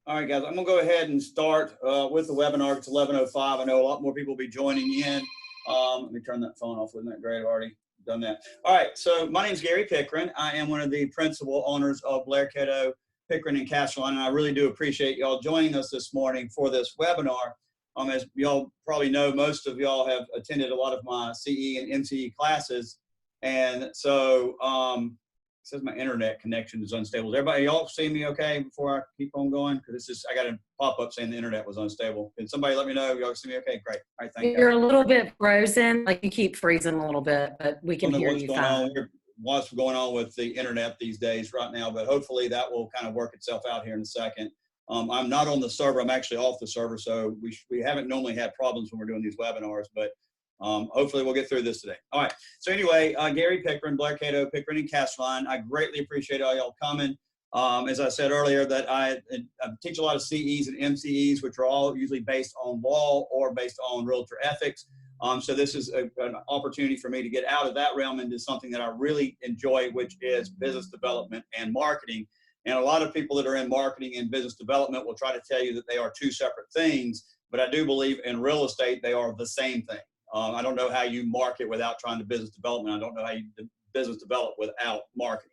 All right, guys, I'm going to go ahead and start with the webinar. It's 11:05. I know a lot more people will be joining in. Let me turn that phone off. Wasn't that great? I've already done that. All right, so my name is Gary Pickren. I am one of the principal owners of Blair Cato, Pickren and Castellan, and I really do appreciate y'all joining us this morning for this webinar. As y'all probably know, most of y'all have attended a lot of my CE and MCE classes, and so it says my internet connection is unstable. Does everybody, y'all see me okay before I keep on going? Because it's just, I got a pop-up saying the internet was unstable. Can somebody let me know? Y'all see me okay? Great. All right, thank you. You're a little bit frozen, like you keep freezing a little bit, but we can hear you fine. What's going on with the internet these days right now, but hopefully that will kind of work itself out here in a second. I'm not on the server. I'm actually off the server, so we haven't normally had problems when we're doing these webinars, but hopefully we'll get through this today. All right. So anyway, Gary Pickren, Blair Cato, Pickren and Castellan. I greatly appreciate all y'all coming. As I said earlier, that I teach a lot of CEs and MCEs, which are all usually based on law or based on realtor ethics. So this is an opportunity for me to get out of that realm into something that I really enjoy, which is business development and marketing. And a lot of people that are in marketing and business development will try to tell you that they are two separate things, but I do believe in real estate, they are the same thing. I don't know how you market without trying to business development. I don't know how you business develop without marketing.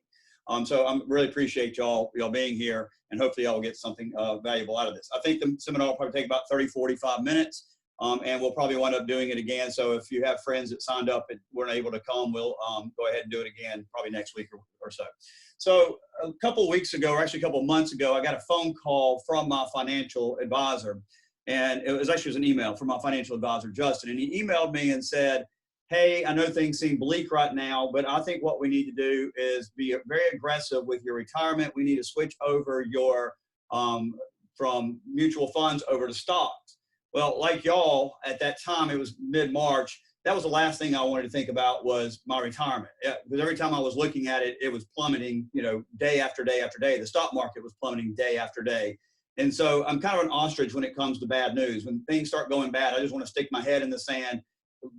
So I really appreciate y'all being here, and hopefully y'all will get something valuable out of this. I think the seminar will probably take about 30, 45 minutes, and we'll probably wind up doing it again. So if you have friends that signed up and weren't able to come, we'll go ahead and do it again probably next week or so. So a couple of weeks ago, or actually a couple of months ago, I got a phone call from my financial advisor. And it was an email from my financial advisor, Justin. And he emailed me and said, hey, I know things seem bleak right now, but I think what we need to do is be very aggressive with your retirement. We need to switch over your from mutual funds over to stocks. Well, like y'all, at that time, it was mid-March. That was the last thing I wanted to think about was my retirement. Because every time I was looking at it, it was plummeting, day after day after day. The stock market was plummeting day after day. And so I'm kind of an ostrich when it comes to bad news. When things start going bad, I just want to stick my head in the sand,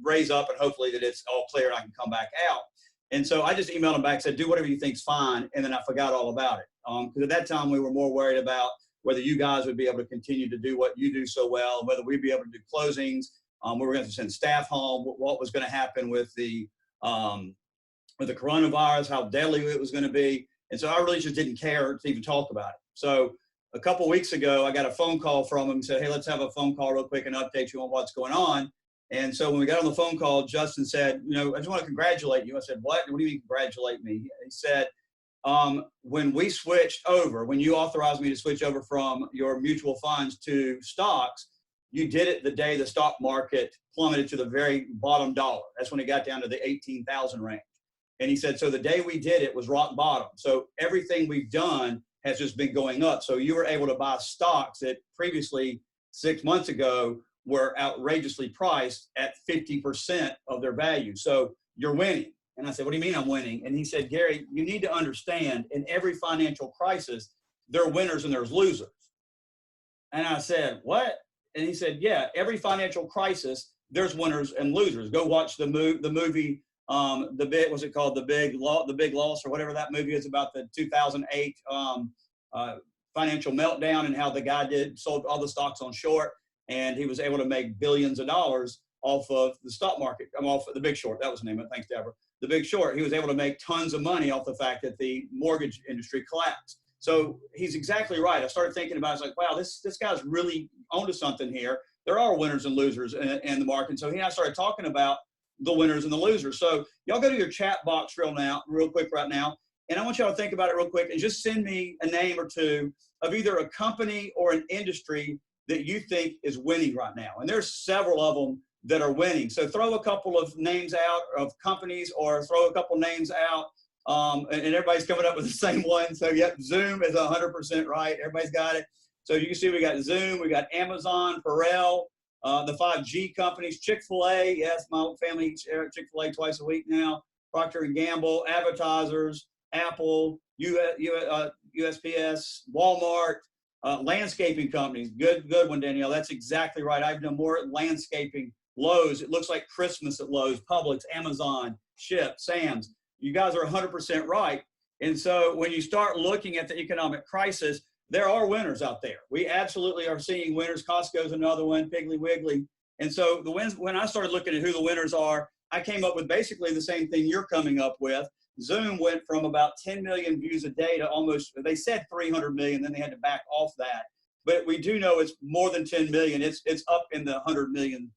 raise up, and hopefully that it's all clear and I can come back out. And so I just emailed him back, said, do whatever you think's fine. And then I forgot all about it. Because at that time we were more worried about whether you guys would be able to continue to do what you do so well, whether we'd be able to do closings, we were going to send staff home, what was going to happen with the coronavirus, how deadly it was going to be. And so I really just didn't care to even talk about it. So a couple of weeks ago, I got a phone call from him and said, hey, let's have a phone call real quick and update you on what's going on. And so when we got on the phone call, Justin said, I just want to congratulate you. I said, what? What do you mean congratulate me? He said, when we switched over, when you authorized me to switch over from your mutual funds to stocks, you did it the day the stock market plummeted to the very bottom dollar. That's when it got down to the 18,000 range. And he said, so the day we did it was rock bottom. So everything we've done has just been going up. So you were able to buy stocks that previously 6 months ago were outrageously priced at 50% of their value. So you're winning. And I said, what do you mean I'm winning? And he said, Gary, you need to understand in every financial crisis, there are winners and there's losers. And I said, what? And he said, yeah, every financial crisis, there's winners and losers. Go watch the movie, what's it called? The Big Loss, or whatever that movie is about the 2008 financial meltdown and how the guy sold all the stocks on short, and he was able to make billions of dollars off of the stock market. Off of The Big Short. That was the name of it. Thanks, Deborah. The Big Short. He was able to make tons of money off the fact that the mortgage industry collapsed. So he's exactly right. I started thinking about it. I was like, wow, this guy's really onto something here. There are winners and losers in the market. So he and I started talking about the winners and the losers. So y'all go to your chat box real quick right now. And I want y'all to think about it real quick and just send me a name or two of either a company or an industry that you think is winning right now. And there's several of them that are winning. So throw a couple of names out of companies, or throw a couple names out. And everybody's coming up with the same one. So yep, Zoom is 100% right. Everybody's got it. So you can see we got Zoom, we got Amazon, Perel, the 5G companies, Chick-fil-A. Yes, my family eats Chick-fil-A twice a week now. Procter & Gamble, advertisers, Apple, USPS, Walmart, landscaping companies. Good one, Danielle. That's exactly right. I've done more landscaping. Lowe's. It looks like Christmas at Lowe's. Publix, Amazon, Ship, Sam's. You guys are 100% right. And so when you start looking at the economic crisis, there are winners out there. We absolutely are seeing winners. Costco's another one, Piggly Wiggly. And so when I started looking at who the winners are, I came up with basically the same thing you're coming up with. Zoom went from about 10 million views a day to almost, they said 300 million, then they had to back off that. But we do know it's more than 10 million. It's up in the 100 million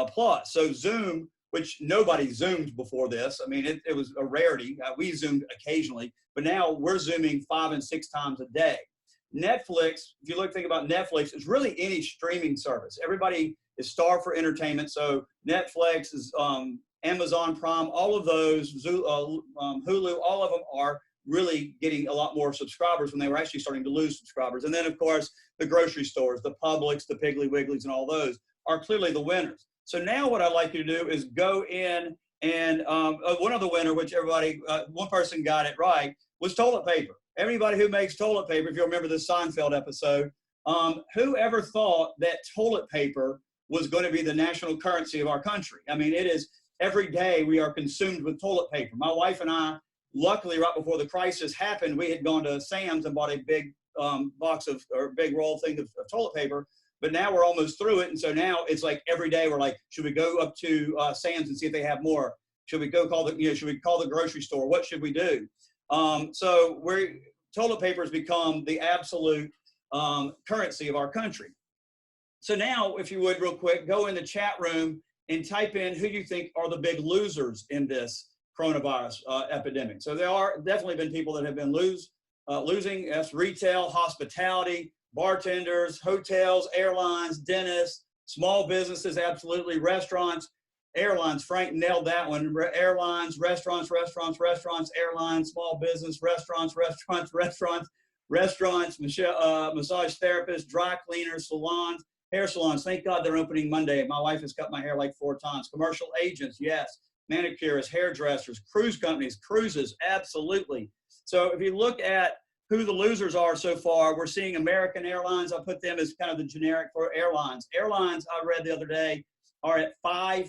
plus. So Zoom, which nobody Zoomed before this. I mean, it was a rarity. We Zoomed occasionally, but now we're Zooming 5 and 6 times a day. Netflix, if you think about Netflix, it's really any streaming service. Everybody is starved for entertainment. So Netflix is Amazon Prime, all of those, Hulu, all of them are really getting a lot more subscribers when they were actually starting to lose subscribers. And then, of course, the grocery stores, the Publix, the Piggly Wigglies, and all those are clearly the winners. So now what I'd like you to do is go in and one other winner, which everybody, one person got it right, was toilet paper. Everybody who makes toilet paper, if you remember the Seinfeld episode, whoever thought that toilet paper was going to be the national currency of our country? I mean, it is every day we are consumed with toilet paper. My wife and I, luckily, right before the crisis happened, we had gone to Sam's and bought a big big roll thing of toilet paper. But now we're almost through it. And so now it's like every day we're like, should we go up to Sam's and see if they have more? Should we go call should we call the grocery store? What should we do? So toilet paper has become the absolute currency of our country. So now, if you would, real quick, go in the chat room and type in who you think are the big losers in this coronavirus epidemic. So there are definitely been people that have been losing. That's retail, hospitality, bartenders, hotels, airlines, dentists, small businesses, absolutely, restaurants, airlines. Frank nailed that one. Airlines, restaurants, airlines, small business, restaurants, massage therapists, dry cleaners, salons, hair salons. Thank God they're opening Monday. My wife has cut my hair like 4 times. Commercial agents, yes. Manicurists, hairdressers, cruise companies, cruises, absolutely. So if you look at who the losers are so far, we're seeing American Airlines. I put them as kind of the generic for airlines. Airlines, I read the other day, are at 5%.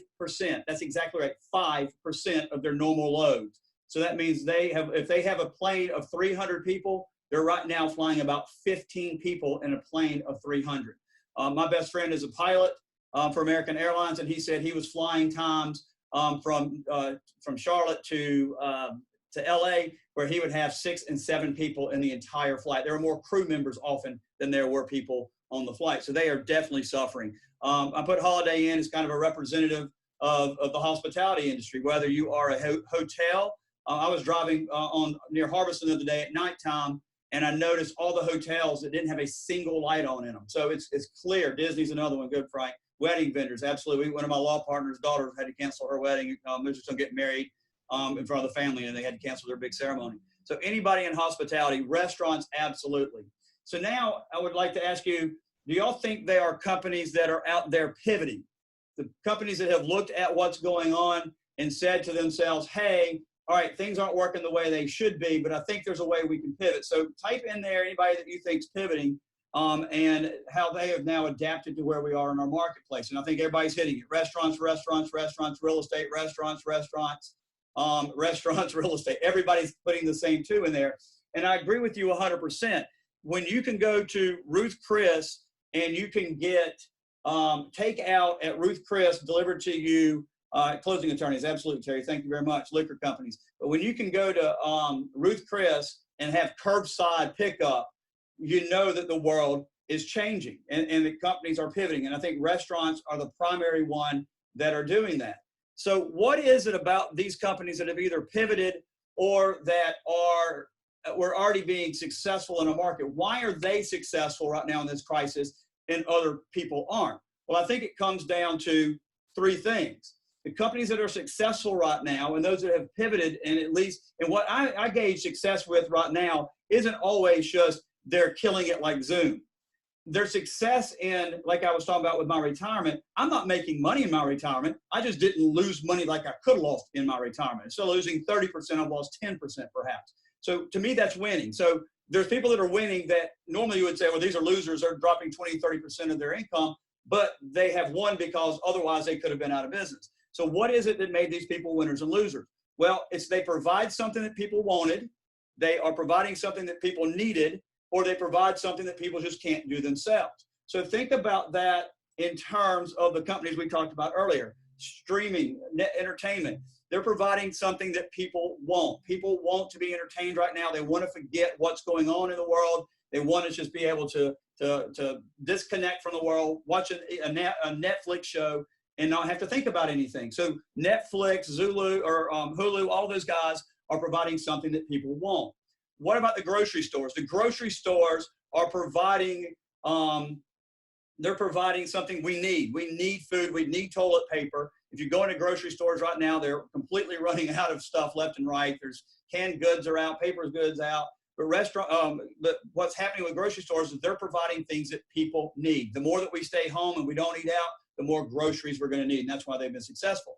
That's exactly right, 5% of their normal loads. So that means if they have a plane of 300 people, they're right now flying about 15 people in a plane of 300. My best friend is a pilot for American Airlines, and he said he was flying times from Charlotte to LA, where he would have 6 and 7 people in the entire flight. There were more crew members often than there were people on the flight. So they are definitely suffering. I put Holiday Inn as kind of a representative of the hospitality industry, whether you are a hotel. I was driving near Harbison the other day at nighttime, and I noticed all the hotels that didn't have a single light on in them. So it's clear. Disney's another one, good, Frank. Wedding vendors, absolutely. One of my law partner's daughters had to cancel her wedding. They're just going to get married in front of the family, and they had to cancel their big ceremony. So anybody in hospitality, restaurants, absolutely. So now I would like to ask you, do y'all think there are companies that are out there pivoting? The companies that have looked at what's going on and said to themselves, hey, all right, things aren't working the way they should be, but I think there's a way we can pivot. So type in there anybody that you think's pivoting and how they have now adapted to where we are in our marketplace. And I think everybody's hitting it. Restaurants, real estate, restaurants, real estate. Everybody's putting the same 2 in there. And I agree with you 100%. When you can go to Ruth Chris and you can get takeout at Ruth Chris delivered to you, closing attorneys, absolutely, Terry, thank you very much, liquor companies. But when you can go to Ruth Chris and have curbside pickup, you know that the world is changing and the companies are pivoting. And I think restaurants are the primary one that are doing that. So what is it about these companies that have either pivoted or that were already being successful in a market? Why are they successful right now in this crisis and other people aren't? Well, I think it comes down to 3 things. The companies that are successful right now and those that have pivoted, and at least, and what I gauge success with right now isn't always just they're killing it like Zoom. Their success in, like I was talking about with my retirement, I'm not making money in my retirement. I just didn't lose money like I could have lost in my retirement. Instead of losing 30%, I've lost 10% perhaps. So to me, that's winning. So there's people that are winning that normally you would say, well, these are losers. They're dropping 20, 30% of their income, but they have won because otherwise they could have been out of business. So what is it that made these people winners and losers? Well, it's they provide something that people wanted. They are providing something that people needed. or they provide something that people just can't do themselves. So think about that in terms of the companies we talked about earlier. Streaming, net entertainment. They're providing something that people want. People want to be entertained right now. They want to forget what's going on in the world. They want to just be able to disconnect from the world, watch a Netflix show, and not have to think about anything. So Netflix, Zulu, or Hulu, all those guys are providing something that people want. What about the grocery stores? The grocery stores are providing, they're providing something we need. We need food. We need toilet paper. If you go into grocery stores right now, they're completely running out of stuff left and right. There's canned goods are out, paper goods out. But what's happening with grocery stores is they're providing things that people need. The more that we stay home and we don't eat out, the more groceries we're going to need, and that's why they've been successful.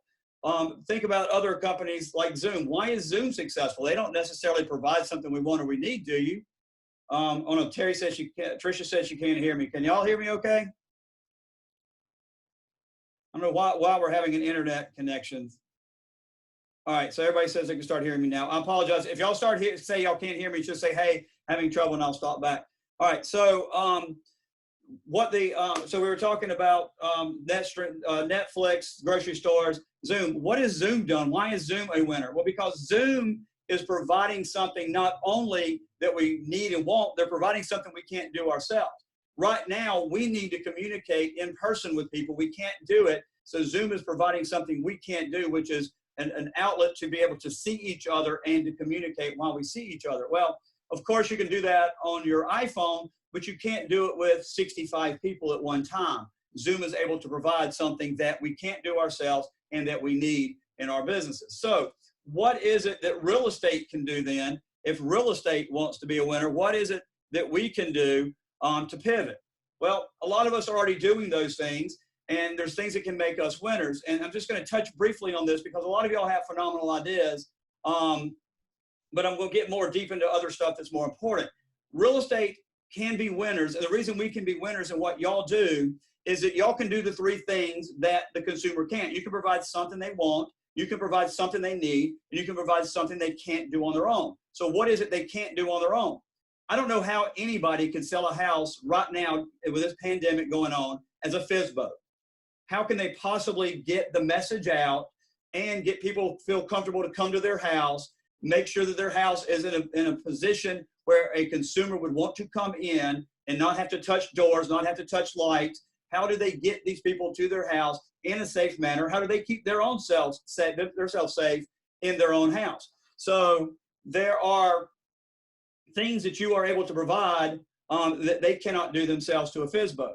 Think about other companies like Zoom. Why is Zoom successful? They don't necessarily provide something we want or we need, do you? Oh no, Terry says she can't. Tricia says she can't hear me. Can y'all hear me okay? I don't know why we're having an internet connection. All right, so everybody says they can start hearing me now. I apologize. If y'all say y'all can't hear me, just say, hey, having trouble, and I'll stop back. All right, so so we were talking about Netflix, grocery stores, Zoom. What has Zoom done? Why is Zoom a winner? Well, because Zoom is providing something not only that we need and want, they're providing something we can't do ourselves. Right now, we need to communicate in person with people. We can't do it. So Zoom is providing something we can't do, which is an outlet to be able to see each other and to communicate while we see each other. Well, of course, you can do that on your iPhone, but you can't do it with 65 people at one time. Zoom is able to provide something that we can't do ourselves and that we need in our businesses. So what is it that real estate can do then? If real estate wants to be a winner, what is it that we can do to pivot? Well, a lot of us are already doing those things, and there's things that can make us winners. And I'm just going to touch briefly on this because a lot of y'all have phenomenal ideas, but I'm going to get more deep into other stuff that's more important. Real estate can be winners, and the reason we can be winners in what y'all do is that y'all can do the three things that the consumer can't. You can provide something they want, you can provide something they need, and you can provide something they can't do on their own. So what is it they can't do on their own? I don't know how anybody can sell a house right now with this pandemic going on as a FSBO. How can they possibly get the message out and get people to feel comfortable to come to their house, make sure that their house is in a position where a consumer would want to come in and not have to touch doors, not have to touch lights? How do they get these people to their house in a safe manner? How do they keep their own selves safe in their own house? So there are things that you are able to provide that they cannot do themselves to a FSBO.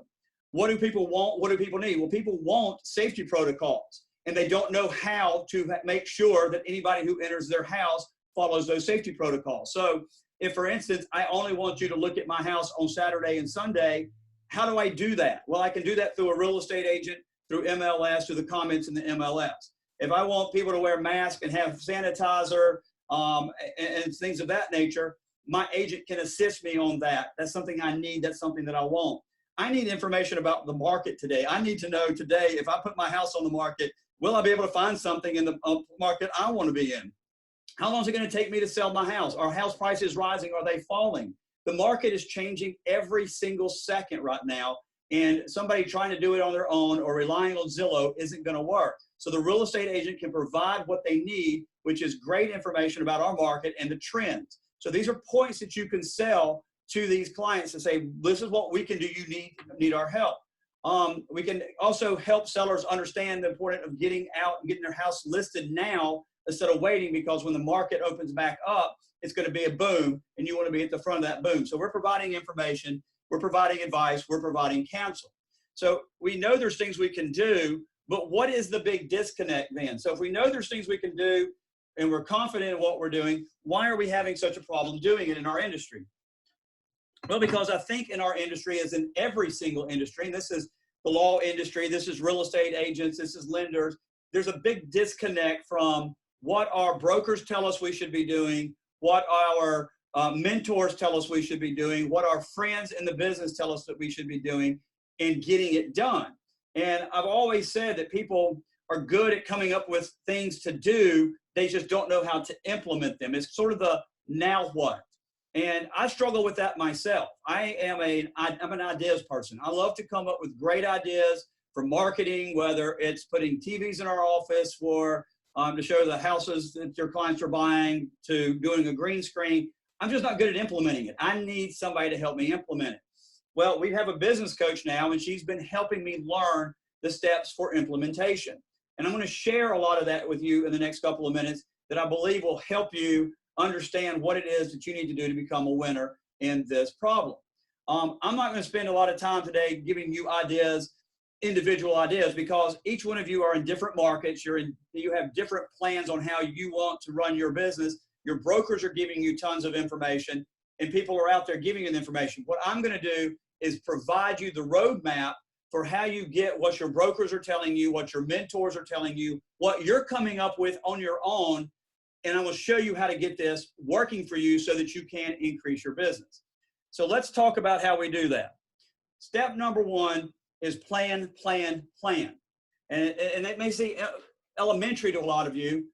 What do people want? What do people need? Well, people want safety protocols, and they don't know how to make sure that anybody who enters their house follows those safety protocols. So if, for instance, I only want you to look at my house on Saturday and Sunday, how do I do that? Well, I can do that through a real estate agent, through MLS, through the comments in the MLS. If I want people to wear masks and have sanitizer and things of that nature, my agent can assist me on that. That's something I need. That's something that I want. I need information about the market today. I need to know today, if I put my house on the market, will I be able to find something in the market I want to be in? How long is it going to take me to sell my house? Are house prices rising? Are they falling? The market is changing every single second right now, and somebody trying to do it on their own or relying on Zillow isn't going to work. So the real estate agent can provide what they need, which is great information about our market and the trends. So these are points that you can sell to these clients and say, this is what we can do. You need our help. We can also help sellers understand the importance of getting out and getting their house listed now instead of waiting, because when the market opens back up, it's going to be a boom, and you want to be at the front of that boom. So we're providing information, we're providing advice, we're providing counsel. So we know there's things we can do, but what is the big disconnect then? So if we know there's things we can do and we're confident in what we're doing, why are we having such a problem doing it in our industry? Well, because I think in our industry, as in every single industry, and this is the law industry, this is real estate agents, this is lenders, there's a big disconnect from what our brokers tell us we should be doing, what our mentors tell us we should be doing, what our friends in the business tell us that we should be doing, and getting it done. And I've always said that people are good at coming up with things to do, they just don't know how to implement them. It's sort of the now what. And I struggle with that myself. I'm an ideas person. I love to come up with great ideas for marketing, whether it's putting TVs in our office for to show the houses that your clients are buying, to doing a green screen. I'm just not good at implementing it. I need somebody to help me implement it. Well, we have a business coach now, and she's been helping me learn the steps for implementation. And I'm going to share a lot of that with you in the next couple of minutes that I believe will help you understand what it is that you need to do to become a winner in this problem. I'm not going to spend a lot of time today giving you ideas, individual ideas, because each one of you are in different markets. You have different plans on how you want to run your business. Your brokers are giving you tons of information, and people are out there giving you the information. What I'm going to do is provide you the roadmap for how you get what your brokers are telling you, what your mentors are telling you, what you're coming up with on your own. And I will show you how to get this working for you so that you can increase your business. So let's talk about how we do that. Step number one is plan, plan, plan. And it may seem elementary to a lot of you,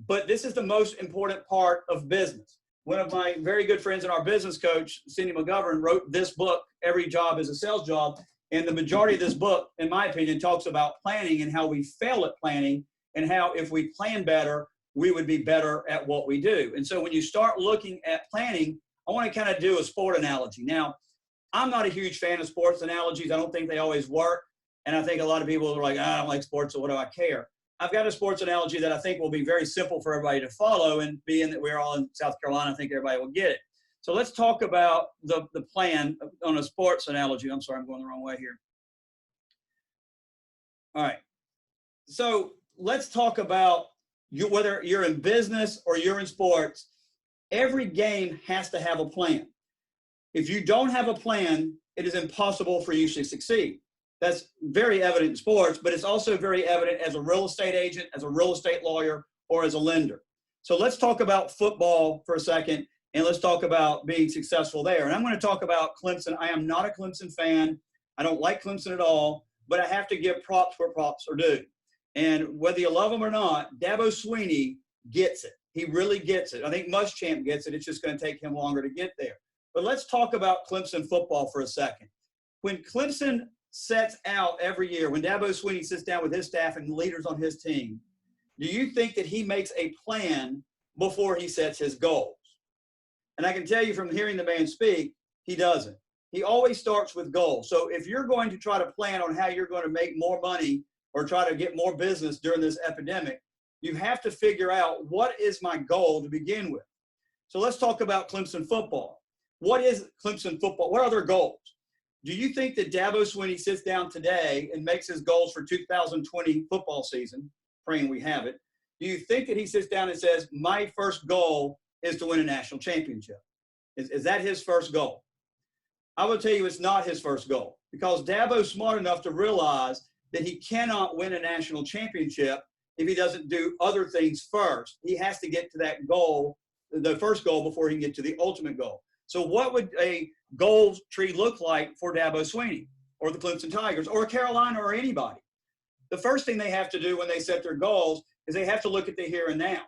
but this is the most important part of business. One of my very good friends and our business coach, Cindy McGovern, wrote this book, Every Job is a Sales Job. And the majority of this book, in my opinion, talks about planning and how we fail at planning, and how if we plan better, we would be better at what we do. And so when you start looking at planning, I want to kind of do a sport analogy. Now, I'm not a huge fan of sports analogies. I don't think they always work. And I think a lot of people are like, I don't like sports, so what do I care? I've got a sports analogy that I think will be very simple for everybody to follow, and being that we're all in South Carolina, I think everybody will get it. So let's talk about the plan on a sports analogy. I'm sorry, I'm going the wrong way here. All right. So let's talk about whether you're in business or you're in sports. Every game has to have a plan. If you don't have a plan, it is impossible for you to succeed. That's very evident in sports, but it's also very evident as a real estate agent, as a real estate lawyer, or as a lender. So let's talk about football for a second, and let's talk about being successful there. And I'm going to talk about Clemson. I am not a Clemson fan. I don't like Clemson at all, but I have to give props where props are due. And whether you love him or not, Dabo Swinney gets it. He really gets it. I think Muschamp gets it. It's just going to take him longer to get there. But let's talk about Clemson football for a second. When Clemson sets out every year, when Dabo Swinney sits down with his staff and leaders on his team, do you think that he makes a plan before he sets his goals? And I can tell you from hearing the man speak, he doesn't. He always starts with goals. So if you're going to try to plan on how you're going to make more money or try to get more business during this epidemic, you have to figure out, what is my goal to begin with? So let's talk about Clemson football. What is Clemson football? What are their goals? Do you think that Dabo Swinney sits down today and makes his goals for 2020 football season, praying we have it? Do you think that he sits down and says, my first goal is to win a national championship? Is that his first goal? I will tell you it's not his first goal, because Dabo's smart enough to realize that he cannot win a national championship if he doesn't do other things first. He has to get to that goal, the first goal, before he can get to the ultimate goal. So what would a goal tree look like for Dabo Swinney or the Clemson Tigers or Carolina or anybody? The first thing they have to do when they set their goals is they have to look at the here and now.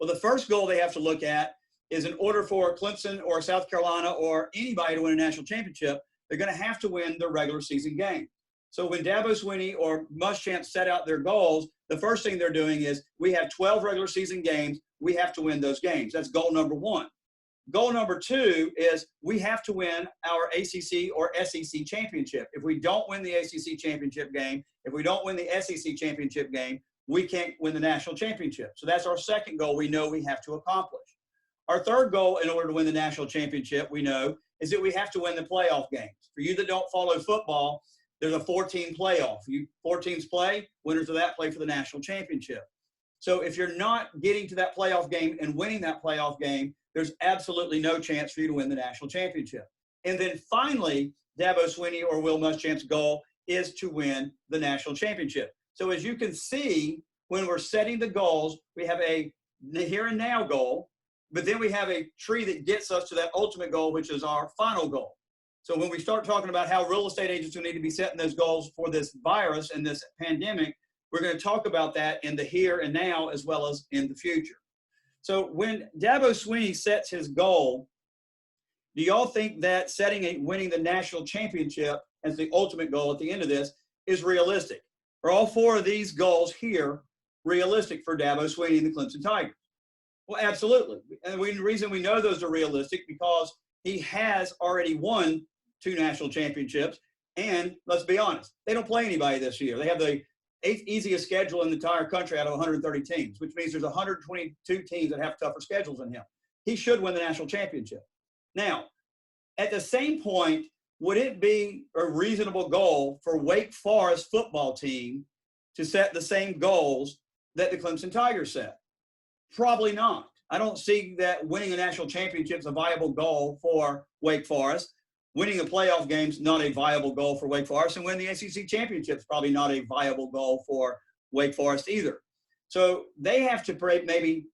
Well, the first goal they have to look at is, in order for Clemson or South Carolina or anybody to win a national championship, they're going to have to win the regular season game. So when Dabo Swinney or Muschamp set out their goals, the first thing they're doing is, we have 12 regular season games. We have to win those games. That's goal number one. Goal number two is, we have to win our ACC or SEC championship. If we don't win the ACC championship game, if we don't win the SEC championship game, we can't win the national championship. So that's our second goal we know we have to accomplish. Our third goal, in order to win the national championship, we know, is that we have to win the playoff games. For you that don't follow football, there's a 14 playoff. 4 teams play, winners of that play for the national championship. So if you're not getting to that playoff game and winning that playoff game, there's absolutely no chance for you to win the national championship. And then finally, Dabo Swinney or Will Muschamp's goal is to win the national championship. So as you can see, when we're setting the goals, we have a here and now goal, but then we have a tree that gets us to that ultimate goal, which is our final goal. So when we start talking about how real estate agents will need to be setting those goals for this virus and this pandemic, we're going to talk about that in the here and now as well as in the future. So when Dabo Swinney sets his goal, do y'all think that winning the national championship as the ultimate goal at the end of this is realistic? Are all four of these goals here realistic for Dabo Swinney and the Clemson Tigers? Well, absolutely. And the reason we know those are realistic because he has already won 2 national championships. And let's be honest, they don't play anybody this year. They have the 8th easiest schedule in the entire country out of 130 teams, which means there's 122 teams that have tougher schedules than him. He should win the national championship. Now, at the same point, would it be a reasonable goal for Wake Forest football team to set the same goals that the Clemson Tigers set? Probably not. I don't see that winning a national championship is a viable goal for Wake Forest. Winning a playoff game is not a viable goal for Wake Forest, and winning the ACC championship is probably not a viable goal for Wake Forest either. So they have to maybe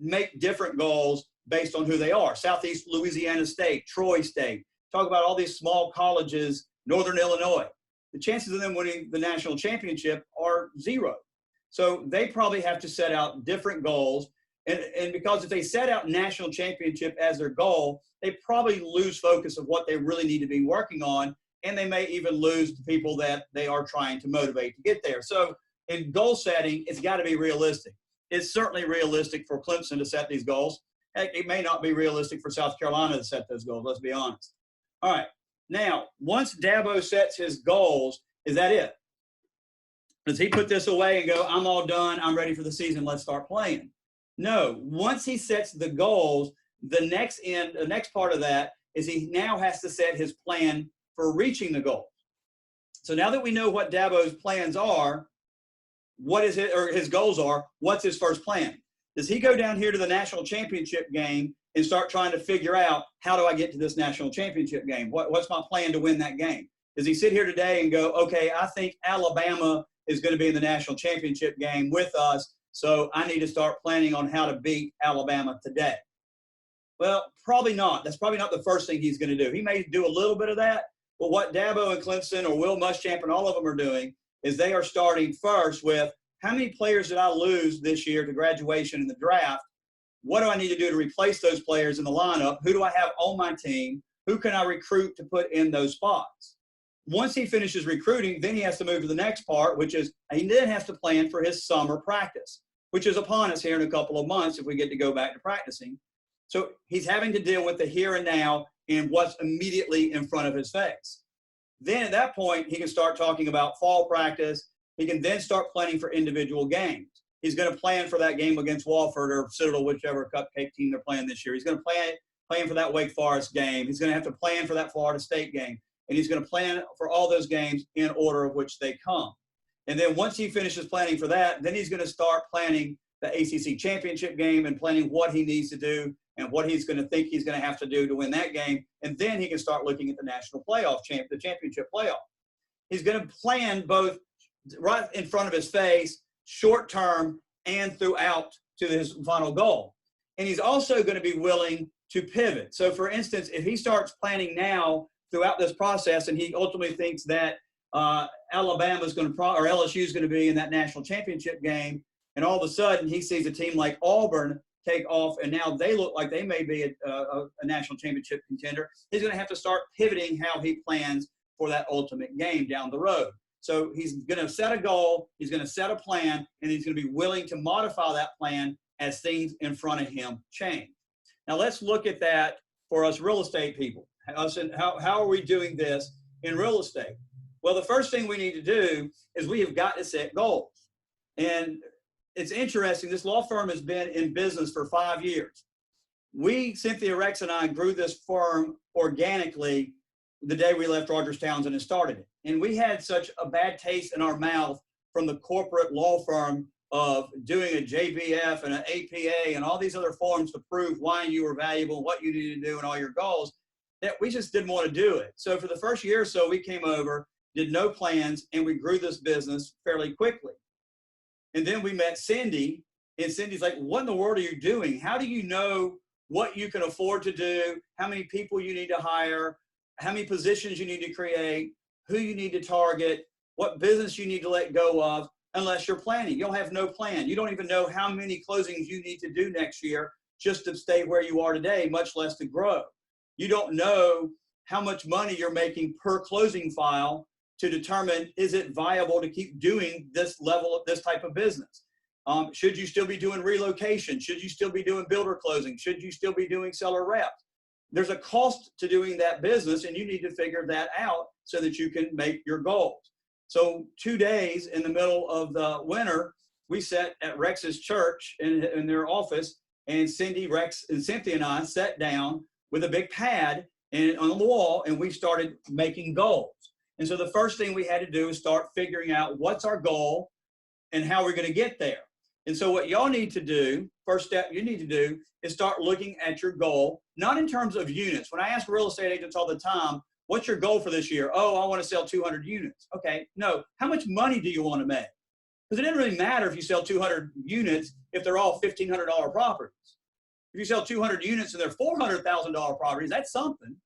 make different goals based on who they are. Southeast Louisiana State, Troy State. Talk about all these small colleges, Northern Illinois. The chances of them winning the national championship are 0. So they probably have to set out different goals. And because if they set out national championship as their goal, they probably lose focus of what they really need to be working on. And they may even lose the people that they are trying to motivate to get there. So in goal setting, it's got to be realistic. It's certainly realistic for Clemson to set these goals. Heck, it may not be realistic for South Carolina to set those goals. Let's be honest. All right. Now, once Dabo sets his goals, is that it? Does he put this away and go, I'm all done, I'm ready for the season, let's start playing? No. Once he sets the goals, the next part of that is he now has to set his plan for reaching the goals. So now that we know what Dabo's plans are, what is it, or his goals are, what's his first plan? Does he go down here to the national championship game and start trying to figure out, how do I get to this national championship game? What's my plan to win that game? Does he sit here today and go, okay, I think Alabama is going to be in the national championship game with us, so I need to start planning on how to beat Alabama today? Well, probably not. That's probably not the first thing he's going to do. He may do a little bit of that, but what Dabo and Clemson or Will Muschamp and all of them are doing is they are starting first with, how many players did I lose this year to graduation in the draft? What do I need to do to replace those players in the lineup? Who do I have on my team? Who can I recruit to put in those spots? Once he finishes recruiting, then he has to move to the next part, which is he then has to plan for his summer practice, which is upon us here in a couple of months if we get to go back to practicing. So he's having to deal with the here and now and what's immediately in front of his face. Then at that point, he can start talking about fall practice. He can then start planning for individual games. He's going to plan for that game against Wofford or Citadel, whichever cupcake team they're playing this year. He's going to plan for that Wake Forest game. He's going to have to plan for that Florida State game. And he's going to plan for all those games in order of which they come. And then once he finishes planning for that, then he's going to start planning the ACC championship game and planning what he needs to do and what he's going to think he's going to have to do to win that game. And then he can start looking at the national playoff, the championship playoff. He's going to plan both right in front of his face, short term, and throughout to his final goal. And he's also going to be willing to pivot. So, for instance, if he starts planning now throughout this process and he ultimately thinks that Alabama's going to or LSU is going to be in that national championship game, and all of a sudden he sees a team like Auburn take off and now they look like they may be a national championship contender, he's going to have to start pivoting how he plans for that ultimate game down the road. So he's going to set a goal, he's going to set a plan, and he's going to be willing to modify that plan as things in front of him change. Now let's look at that for us real estate people. How are we doing this in real estate? Well, the first thing we need to do is we have got to set goals. And it's interesting, this law firm has been in business for 5 years. Cynthia Rex and I grew this firm organically the day we left Rogers Townsend and started it. And we had such a bad taste in our mouth from the corporate law firm of doing a JBF and an APA and all these other forms to prove why you were valuable, what you needed to do, and all your goals, that we just didn't want to do it. So for the first year or so, we came over, did no plans, and we grew this business fairly quickly. And then we met Cindy, and Cindy's like, what in the world are you doing? How do you know what you can afford to do, how many people you need to hire, how many positions you need to create, who you need to target, what business you need to let go of, unless you're planning? You'll have no plan. You don't even know how many closings you need to do next year just to stay where you are today, much less to grow. You don't know how much money you're making per closing file to determine, is it viable to keep doing this level of this type of business? Should you still be doing relocation? Should you still be doing builder closing? Should you still be doing seller rep? There's a cost to doing that business, and you need to figure that out so that you can make your goals. So 2 days in the middle of the winter, we sat at Rex's church in their office, and Cindy, Rex, and Cynthia and I sat down with a big pad on the wall, and we started making goals. And so the first thing we had to do is start figuring out what's our goal and how we're going to get there. And so what y'all need to do, first step you need to do, is start looking at your goal, not in terms of units. When I ask real estate agents all the time, what's your goal for this year? Oh, I want to sell 200 units. Okay, no, how much money do you want to make? Because it doesn't really matter if you sell 200 units if they're all $1,500 properties. If you sell 200 units and they're $400,000 properties, that's something.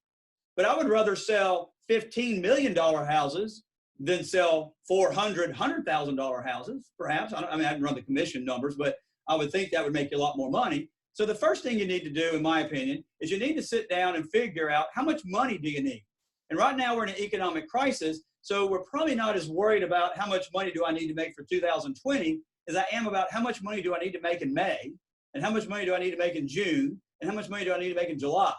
But I would rather sell $15 million houses than sell $100,000 houses, perhaps. I haven't run the commission numbers, but I would think that would make you a lot more money. So the first thing you need to do, in my opinion, is you need to sit down and figure out how much money do you need. And right now we're in an economic crisis, so we're probably not as worried about how much money do I need to make for 2020 as I am about how much money do I need to make in May, and how much money do I need to make in June, and how much money do I need to make in July.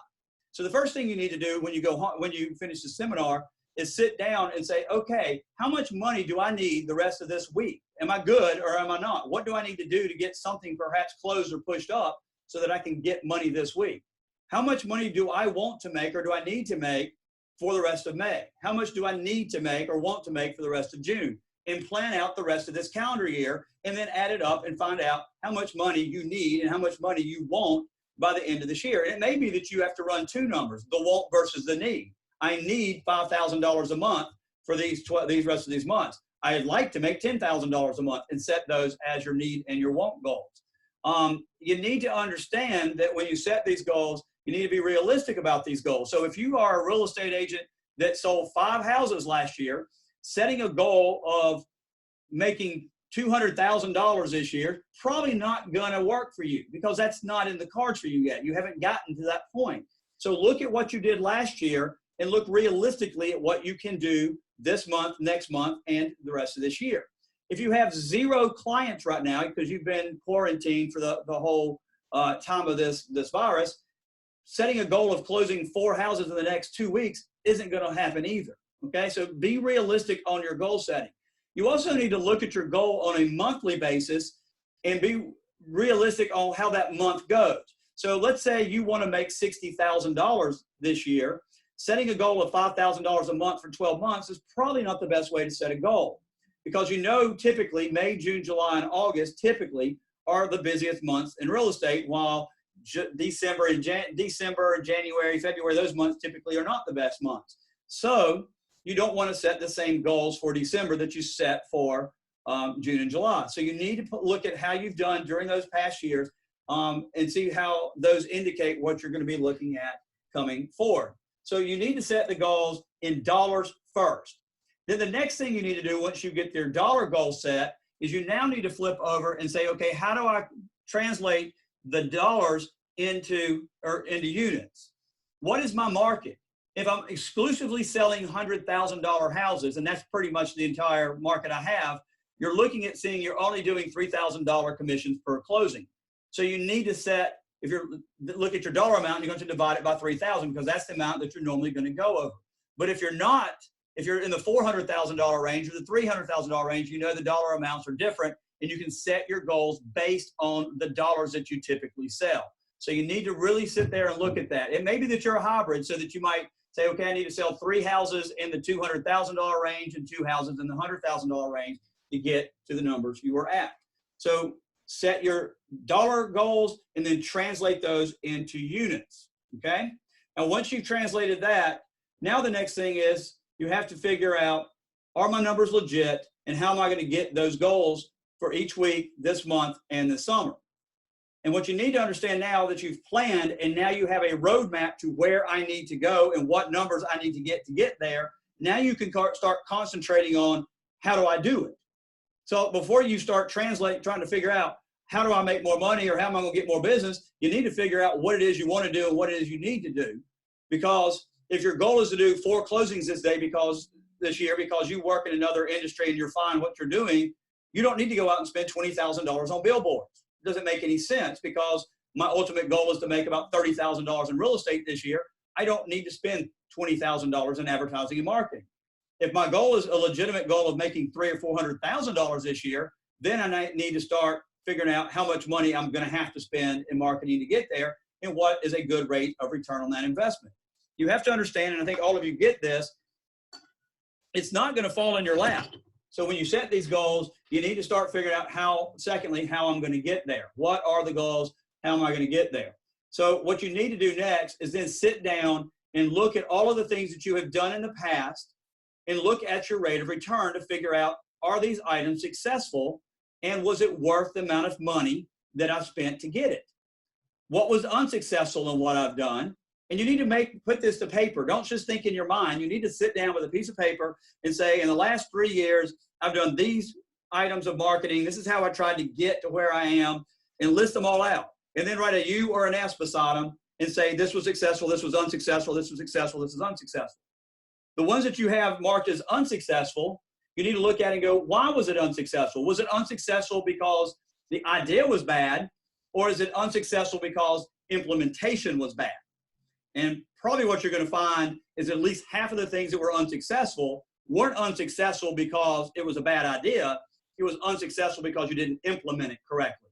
So the first thing you need to do when you finish the seminar is sit down and say, okay, how much money do I need the rest of this week? Am I good or am I not? What do I need to do to get something perhaps closed or pushed up so that I can get money this week? How much money do I want to make or do I need to make for the rest of May? How much do I need to make or want to make for the rest of June? And plan out the rest of this calendar year, and then add it up and find out how much money you need and how much money you want by the end of this year. And it may be that you have to run two numbers, the want versus the need. I need $5,000 a month for these rest of these months. I'd like to make $10,000 a month, and set those as your need and your want goals. You need to understand that when you set these goals, you need to be realistic about these goals. So if you are a real estate agent that sold 5 houses last year, setting a goal of making $200,000 this year, probably not going to work for you, because that's not in the cards for you yet. You haven't gotten to that point. So look at what you did last year and look realistically at what you can do this month, next month, and the rest of this year. If you have 0 clients right now because you've been quarantined for the whole time of this virus, setting a goal of closing 4 houses in the next 2 weeks isn't going to happen either. Okay, so be realistic on your goal setting. You also need to look at your goal on a monthly basis and be realistic on how that month goes. So let's say you want to make $60,000 this year. Setting a goal of $5,000 a month for 12 months is probably not the best way to set a goal, because typically May, June, July, and August typically are the busiest months in real estate, while December, January, February, those months typically are not the best months. So you don't want to set the same goals for December that you set for June and July. So you need to look at how you've done during those past years and see how those indicate what you're going to be looking at coming forward. So you need to set the goals in dollars first. Then the next thing you need to do once you get your dollar goal set is you now need to flip over and say, okay, how do I translate the dollars into units? What is my market? If I'm exclusively selling $100,000 houses, and that's pretty much the entire market I have, you're looking at seeing you're only doing $3,000 commissions per closing. So you need to set, if you look at your dollar amount, you're going to divide it by 3,000, because that's the amount that you're normally going to go over. But if you're not, if you're in the $400,000 range or the $300,000 range, you know the dollar amounts are different, and you can set your goals based on the dollars that you typically sell. So you need to really sit there and look at that. It may be that you're a hybrid, so that you might say, okay, I need to sell 3 houses in the $200,000 range and 2 houses in the $100,000 range to get to the numbers you are at. So set your dollar goals and then translate those into units, okay? Now, once you've translated that, now the next thing is you have to figure out, are my numbers legit, and how am I going to get those goals for each week, this month, and this summer? And what you need to understand now that you've planned, and now you have a roadmap to where I need to go and what numbers I need to get there, now you can start concentrating on, how do I do it? So before you start trying to figure out, how do I make more money or how am I going to get more business, you need to figure out what it is you want to do and what it is you need to do. Because if your goal is to do 4 closings this year because you work in another industry and you're fine what you're doing, you don't need to go out and spend $20,000 on billboards. It doesn't make any sense because my ultimate goal is to make about $30,000 in real estate this year. I don't need to spend $20,000 in advertising and marketing. If my goal is a legitimate goal of making $300,000 or $400,000 this year, then I need to start figuring out how much money I'm going to have to spend in marketing to get there and what is a good rate of return on that investment. You have to understand, and I think all of you get this, it's not going to fall in your lap. So when you set these goals, you need to start figuring out how I'm going to get there. What are the goals? How am I going to get there? So what you need to do next is then sit down and look at all of the things that you have done in the past and look at your rate of return to figure out, are these items successful and was it worth the amount of money that I've spent to get it? What was unsuccessful in what I've done? And you need to put this to paper. Don't just think in your mind. You need to sit down with a piece of paper and say, in the last 3 years, I've done these items of marketing. This is how I tried to get to where I am, and list them all out. And then write a U or an S beside them and say, this was successful, this was unsuccessful, this was successful, this was unsuccessful. The ones that you have marked as unsuccessful, you need to look at and go, why was it unsuccessful? Was it unsuccessful because the idea was bad, or is it unsuccessful because implementation was bad? And probably what you're going to find is at least half of the things that were unsuccessful weren't unsuccessful because it was a bad idea. It was unsuccessful because you didn't implement it correctly.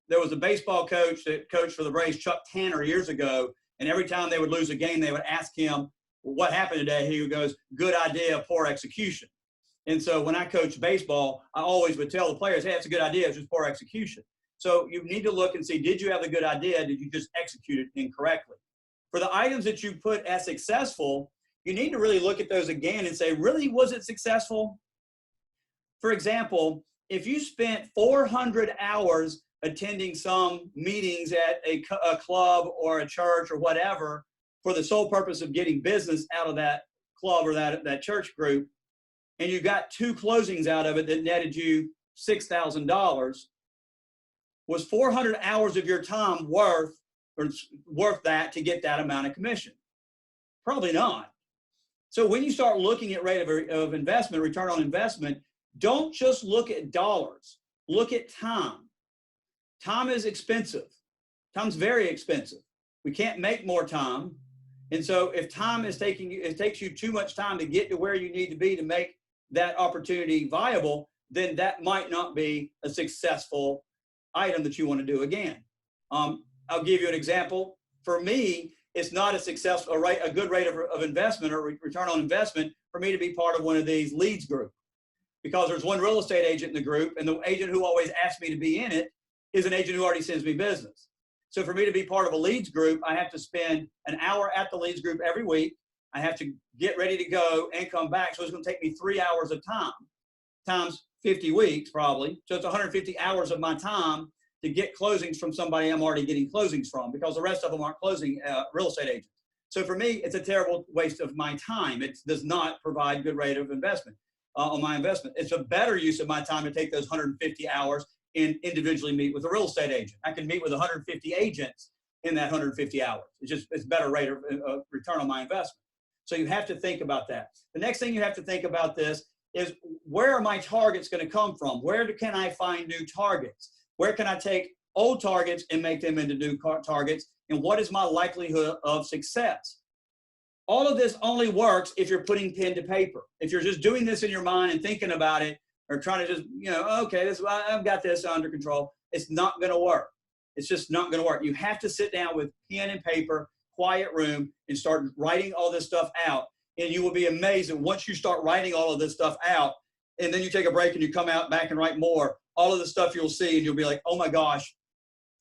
There was a baseball coach that coached for the Braves, Chuck Tanner, years ago, and every time they would lose a game, they would ask him, well, what happened today? He goes, good idea, poor execution. And so when I coached baseball, I always would tell the players, hey, it's a good idea, it's just poor execution. So you need to look and see, did you have a good idea? Did you just execute it incorrectly? For the items that you put as successful, you need to really look at those again and say, really, was it successful? For example, if you spent 400 hours attending some meetings at a club or a church or whatever for the sole purpose of getting business out of that club or that church group, and you got 2 closings out of it that netted you $6,000, was 400 hours of your time worth that to get that amount of commission? Probably not. So when you start looking at rate of investment, return on investment, don't just look at dollars. Look at time. Time is expensive. Time's very expensive. We can't make more time. And so if time is it takes you too much time to get to where you need to be to make that opportunity viable, then that might not be a successful item that you want to do again. I'll give you an example. For me, it's not a good rate of investment or return on investment for me to be part of one of these leads group, because there's one real estate agent in the group, and the agent who always asks me to be in it is an agent who already sends me business. So for me to be part of a leads group, I have to spend an hour at the leads group every week. I have to get ready to go and come back. So it's going to take me 3 hours of time times 50 weeks probably. So it's 150 hours of my time to get closings from somebody I'm already getting closings from, because the rest of them aren't closing real estate agents. So for me, it's a terrible waste of my time. It does not provide good rate of investment on my investment. It's a better use of my time to take those 150 hours and individually meet with a real estate agent. I can meet with 150 agents in that 150 hours. It's better rate of return on my investment. So you have to think about that. The next thing you have to think about this is, where are my targets going to come from? Where can I find new targets? Where can I take old targets and make them into new targets? And what is my likelihood of success? All of this only works if you're putting pen to paper. If you're just doing this in your mind and thinking about it, or trying to just, okay, I've got this under control, it's not going to work. It's just not going to work. You have to sit down with pen and paper, quiet room, and start writing all this stuff out. And you will be amazed that once you start writing all of this stuff out, and then you take a break and you come out back and write more, all of the stuff you'll see, and you'll be like, oh my gosh,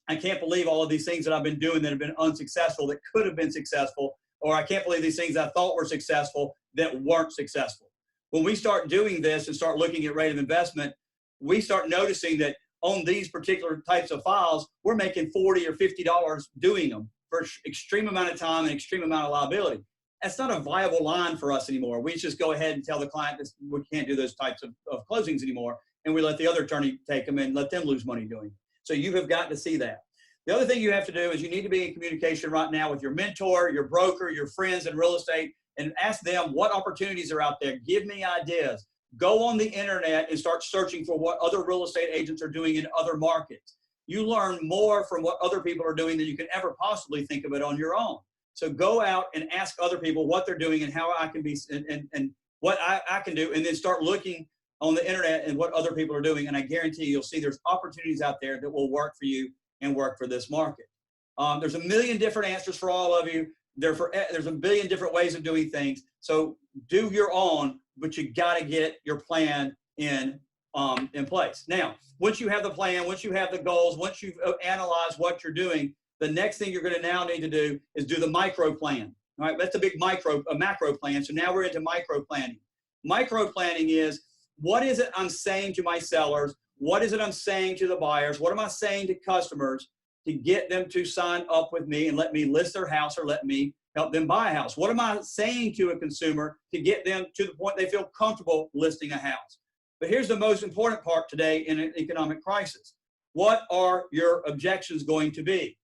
I can't believe all of these things that I've been doing that have been unsuccessful that could have been successful, or I can't believe these things I thought were successful that weren't successful. When we start doing this and start looking at rate of investment, we start noticing that on these particular types of files, we're making $40 or $50 doing them for extreme amount of time and extreme amount of liability. That's not a viable line for us anymore. We just go ahead and tell the client that we can't do those types of closings anymore, and we let the other attorney take them and let them lose money doing it. So you have got to see that. The other thing you have to do is you need to be in communication right now with your mentor, your broker, your friends in real estate, and ask them what opportunities are out there. Give me ideas. Go on the internet and start searching for what other real estate agents are doing in other markets. You learn more from what other people are doing than you can ever possibly think of it on your own. So go out and ask other people what they're doing and how I can be, and what I can do, and then start looking on the internet and what other people are doing. And I guarantee you'll see there's opportunities out there that will work for you and work for this market. There's a million different answers for all of you. There's a billion different ways of doing things. So do your own, but you got to get your plan in place. Now, once you have the plan, once you have the goals, once you've analyzed what you're doing, the next thing you're going to now need to do is do the micro plan. All right, that's a big macro plan. So now we're into micro planning. Micro planning is, what is it I'm saying to my sellers? What is it I'm saying to the buyers? What am I saying to customers to get them to sign up with me and let me list their house or let me help them buy a house? What am I saying to a consumer to get them to the point they feel comfortable listing a house? But here's the most important part today in an economic crisis. What are your objections going to be?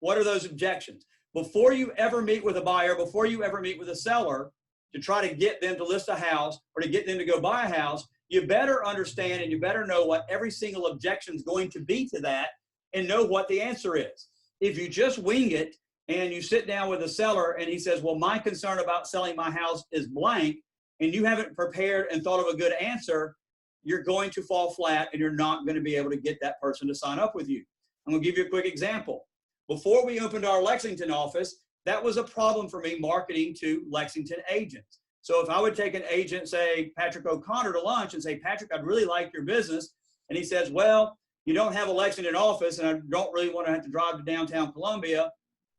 What are those objections? Before you ever meet with a buyer, before you ever meet with a seller to try to get them to list a house or to get them to go buy a house, you better understand and you better know what every single objection is going to be to that and know what the answer is. If you just wing it and you sit down with a seller and he says, well, my concern about selling my house is blank, and you haven't prepared and thought of a good answer, you're going to fall flat and you're not going to be able to get that person to sign up with you. I'm going to give you a quick example. Before we opened our Lexington office, that was a problem for me marketing to Lexington agents. So if I would take an agent, say Patrick O'Connor, to lunch and say, Patrick, I'd really like your business. And he says, well, you don't have a Lexington office and I don't really want to have to drive to downtown Columbia.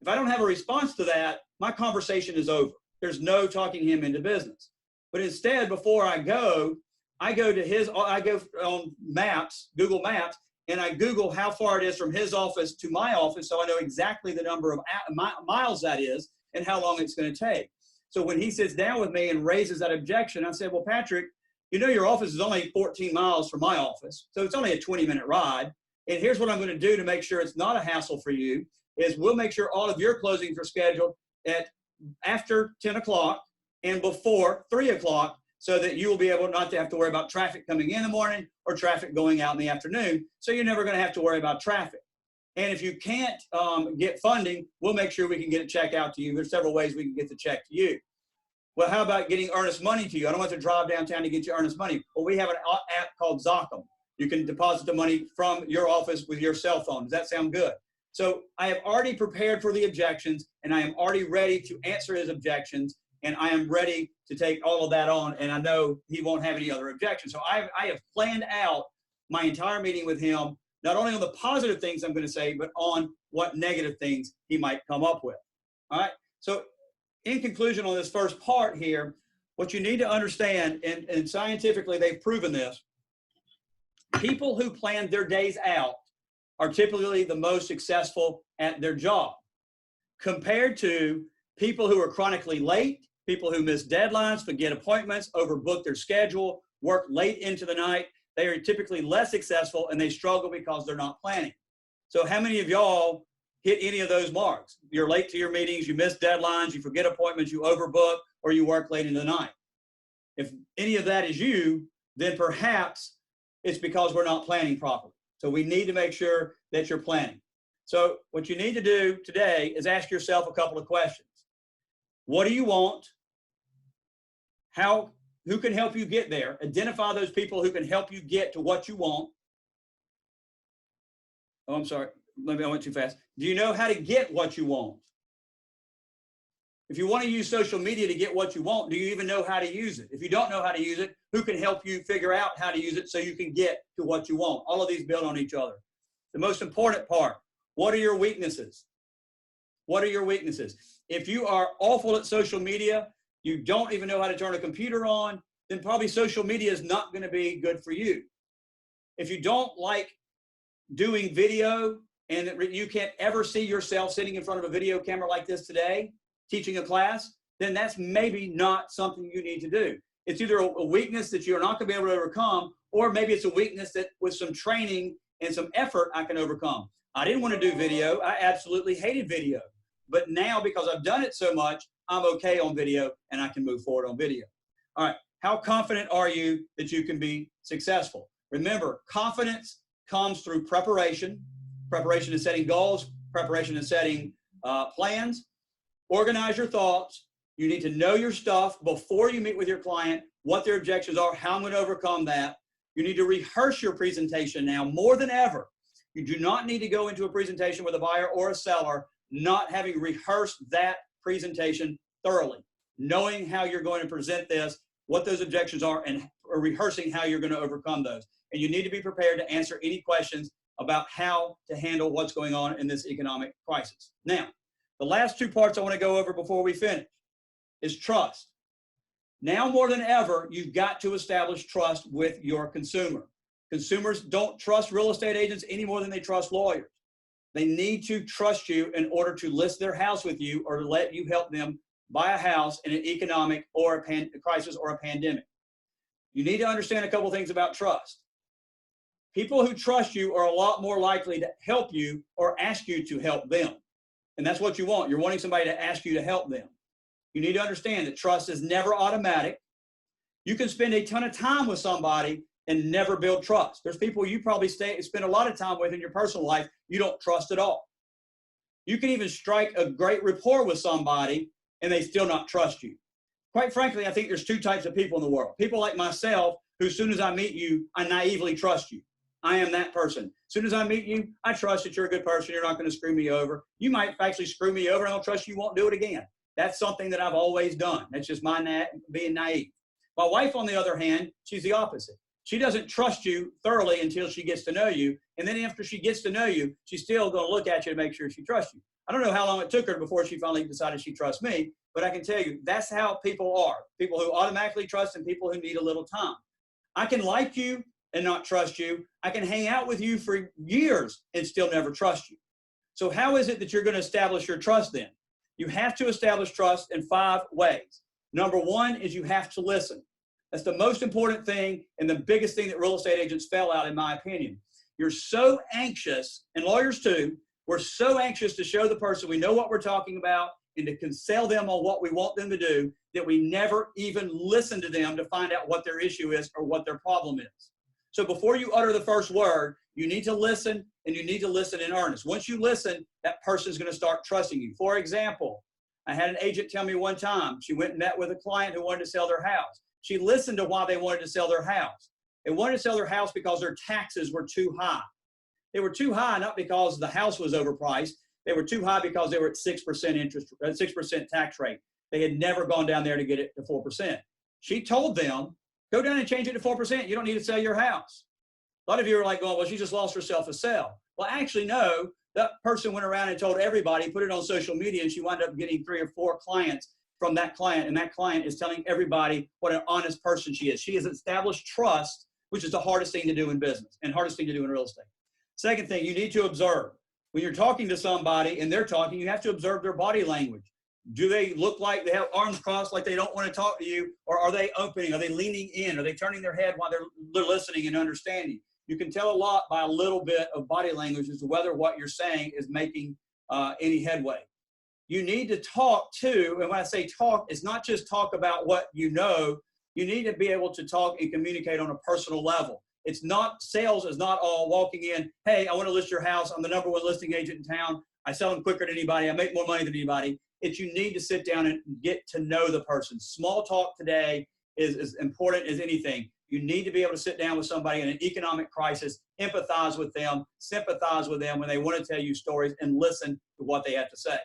If I don't have a response to that, my conversation is over. There's no talking him into business. But instead, before I go on Maps, Google Maps, and I Google how far it is from his office to my office, so I know exactly the number of miles that is and how long it's going to take. So when he sits down with me and raises that objection, I said, well, Patrick, you know your office is only 14 miles from my office, so it's only a 20-minute ride. And here's what I'm going to do to make sure it's not a hassle for you, is we'll make sure all of your closings are scheduled at after 10 o'clock and before 3 o'clock, so that you will be able not to have to worry about traffic coming in the morning or traffic going out in the afternoon. So you're never going to have to worry about traffic. And if you can't get funding, we'll make sure we can get a check out to you. There's several ways we can get the check to you. Well, how about getting earnest money to you? I don't want to drive downtown to get you earnest money. Well, we have an app called Zochem. You can deposit the money from your office with your cell phone. Does that sound good? So I have already prepared for the objections, and I am already ready to answer his objections, and I am ready to take all of that on, and I know he won't have any other objections. So I have planned out my entire meeting with him, not only on the positive things I'm going to say, but on what negative things he might come up with. All right? So in conclusion on this first part here, what you need to understand, and scientifically they've proven this, people who plan their days out are typically the most successful at their job, compared to people who are chronically late, people who miss deadlines, forget appointments, overbook their schedule, work late into the night. They are typically less successful and they struggle because they're not planning. So how many of y'all hit any of those marks? You're late to your meetings, you miss deadlines, you forget appointments, you overbook, or you work late into the night. If any of that is you, then perhaps it's because we're not planning properly. So we need to make sure that you're planning. So what you need to do today is ask yourself a couple of questions. What do you want? Who can help you get there? Identify those people who can help you get to what you want. Oh, I'm sorry. Maybe I went too fast. Do you know how to get what you want? If you want to use social media to get what you want, do you even know how to use it? If you don't know how to use it, who can help you figure out how to use it so you can get to what you want? All of these build on each other. The most important part, what are your weaknesses? What are your weaknesses? If you are awful at social media, you don't even know how to turn a computer on, then probably social media is not going to be good for you. If you don't like doing video and you can't ever see yourself sitting in front of a video camera like this today, teaching a class, then that's maybe not something you need to do. It's either a weakness that you're not going to be able to overcome, or maybe it's a weakness that with some training and some effort, I can overcome. I didn't want to do video. I absolutely hated video. But now, because I've done it so much, I'm okay on video and I can move forward on video. All right. How confident are you that you can be successful? Remember, confidence comes through preparation. Preparation is setting goals. Preparation is setting plans. Organize your thoughts. You need to know your stuff before you meet with your client, what their objections are, how I'm going to overcome that. You need to rehearse your presentation now more than ever. You do not need to go into a presentation with a buyer or a seller not having rehearsed that presentation thoroughly, knowing how you're going to present this, what those objections are, and rehearsing how you're going to overcome those. And you need to be prepared to answer any questions about how to handle what's going on in this economic crisis. Now, the last two parts I want to go over before we finish is trust. Now more than ever, you've got to establish trust with your consumer. Consumers don't trust real estate agents any more than they trust lawyers. They need to trust you in order to list their house with you or to let you help them buy a house in an economic or a crisis or a pandemic. You need to understand a couple things about trust. People who trust you are a lot more likely to help you or ask you to help them. And that's what you want. You're wanting somebody to ask you to help them. You need to understand that trust is never automatic. You can spend a ton of time with somebody and never build trust. There's people you probably spend a lot of time with in your personal life you don't trust at all. You can even strike a great rapport with somebody and they still not trust you. Quite frankly, I think there's two types of people in the world. People like myself, who as soon as I meet you, I naively trust you. I am that person. As soon as I meet you, I trust that you're a good person. You're not going to screw me over. You might actually screw me over and I'll trust you won't do it again. That's something that I've always done. That's just my being naive. My wife, on the other hand, she's the opposite. She doesn't trust you thoroughly until she gets to know you. And then after she gets to know you, she's still going to look at you to make sure she trusts you. I don't know how long it took her before she finally decided she trusts me, but I can tell you that's how people are. People who automatically trust and people who need a little time. I can like you and not trust you. I can hang out with you for years and still never trust you. So how is it that you're going to establish your trust then? You have to establish trust in 5 ways. Number 1 is you have to listen. That's the most important thing and the biggest thing that real estate agents fail out, in my opinion. You're so anxious, and lawyers too, we're so anxious to show the person we know what we're talking about and to sell them on what we want them to do that we never even listen to them to find out what their issue is or what their problem is. So before you utter the first word, you need to listen, and you need to listen in earnest. Once you listen, that person is going to start trusting you. For example, I had an agent tell me one time, she went and met with a client who wanted to sell their house. She listened to why they wanted to sell their house. They wanted to sell their house because their taxes were too high. They were too high not because the house was overpriced. They were too high because they were at 6% interest, 6% tax rate. They had never gone down there to get it to 4%. She told them, go down and change it to 4%. You don't need to sell your house. A lot of you are like going, well, she just lost herself a sale. Well, actually, no. That person went around and told everybody, put it on social media, and she wound up getting 3 or 4 clients from that client. And that client is telling everybody what an honest person she is. She has established trust, which is the hardest thing to do in business and hardest thing to do in real estate. Second thing, you need to observe. When you're talking to somebody and they're talking, you have to observe their body language. Do they look like they have arms crossed, like they don't want to talk to you? Or are they opening? Are they leaning in? Are they turning their head while they're listening and understanding? You can tell a lot by a little bit of body language as to whether what you're saying is making any headway. You need to talk too, and when I say talk, it's not just talk about what you know. You need to be able to talk and communicate on a personal level. It's not, sales is not all walking in, hey, I want to list your house. I'm the #1 listing agent in town. I sell them quicker than anybody. I make more money than anybody. It's you need to sit down and get to know the person. Small talk today is as important as anything. You need to be able to sit down with somebody in an economic crisis, empathize with them, sympathize with them when they want to tell you stories, and listen to what they have to say,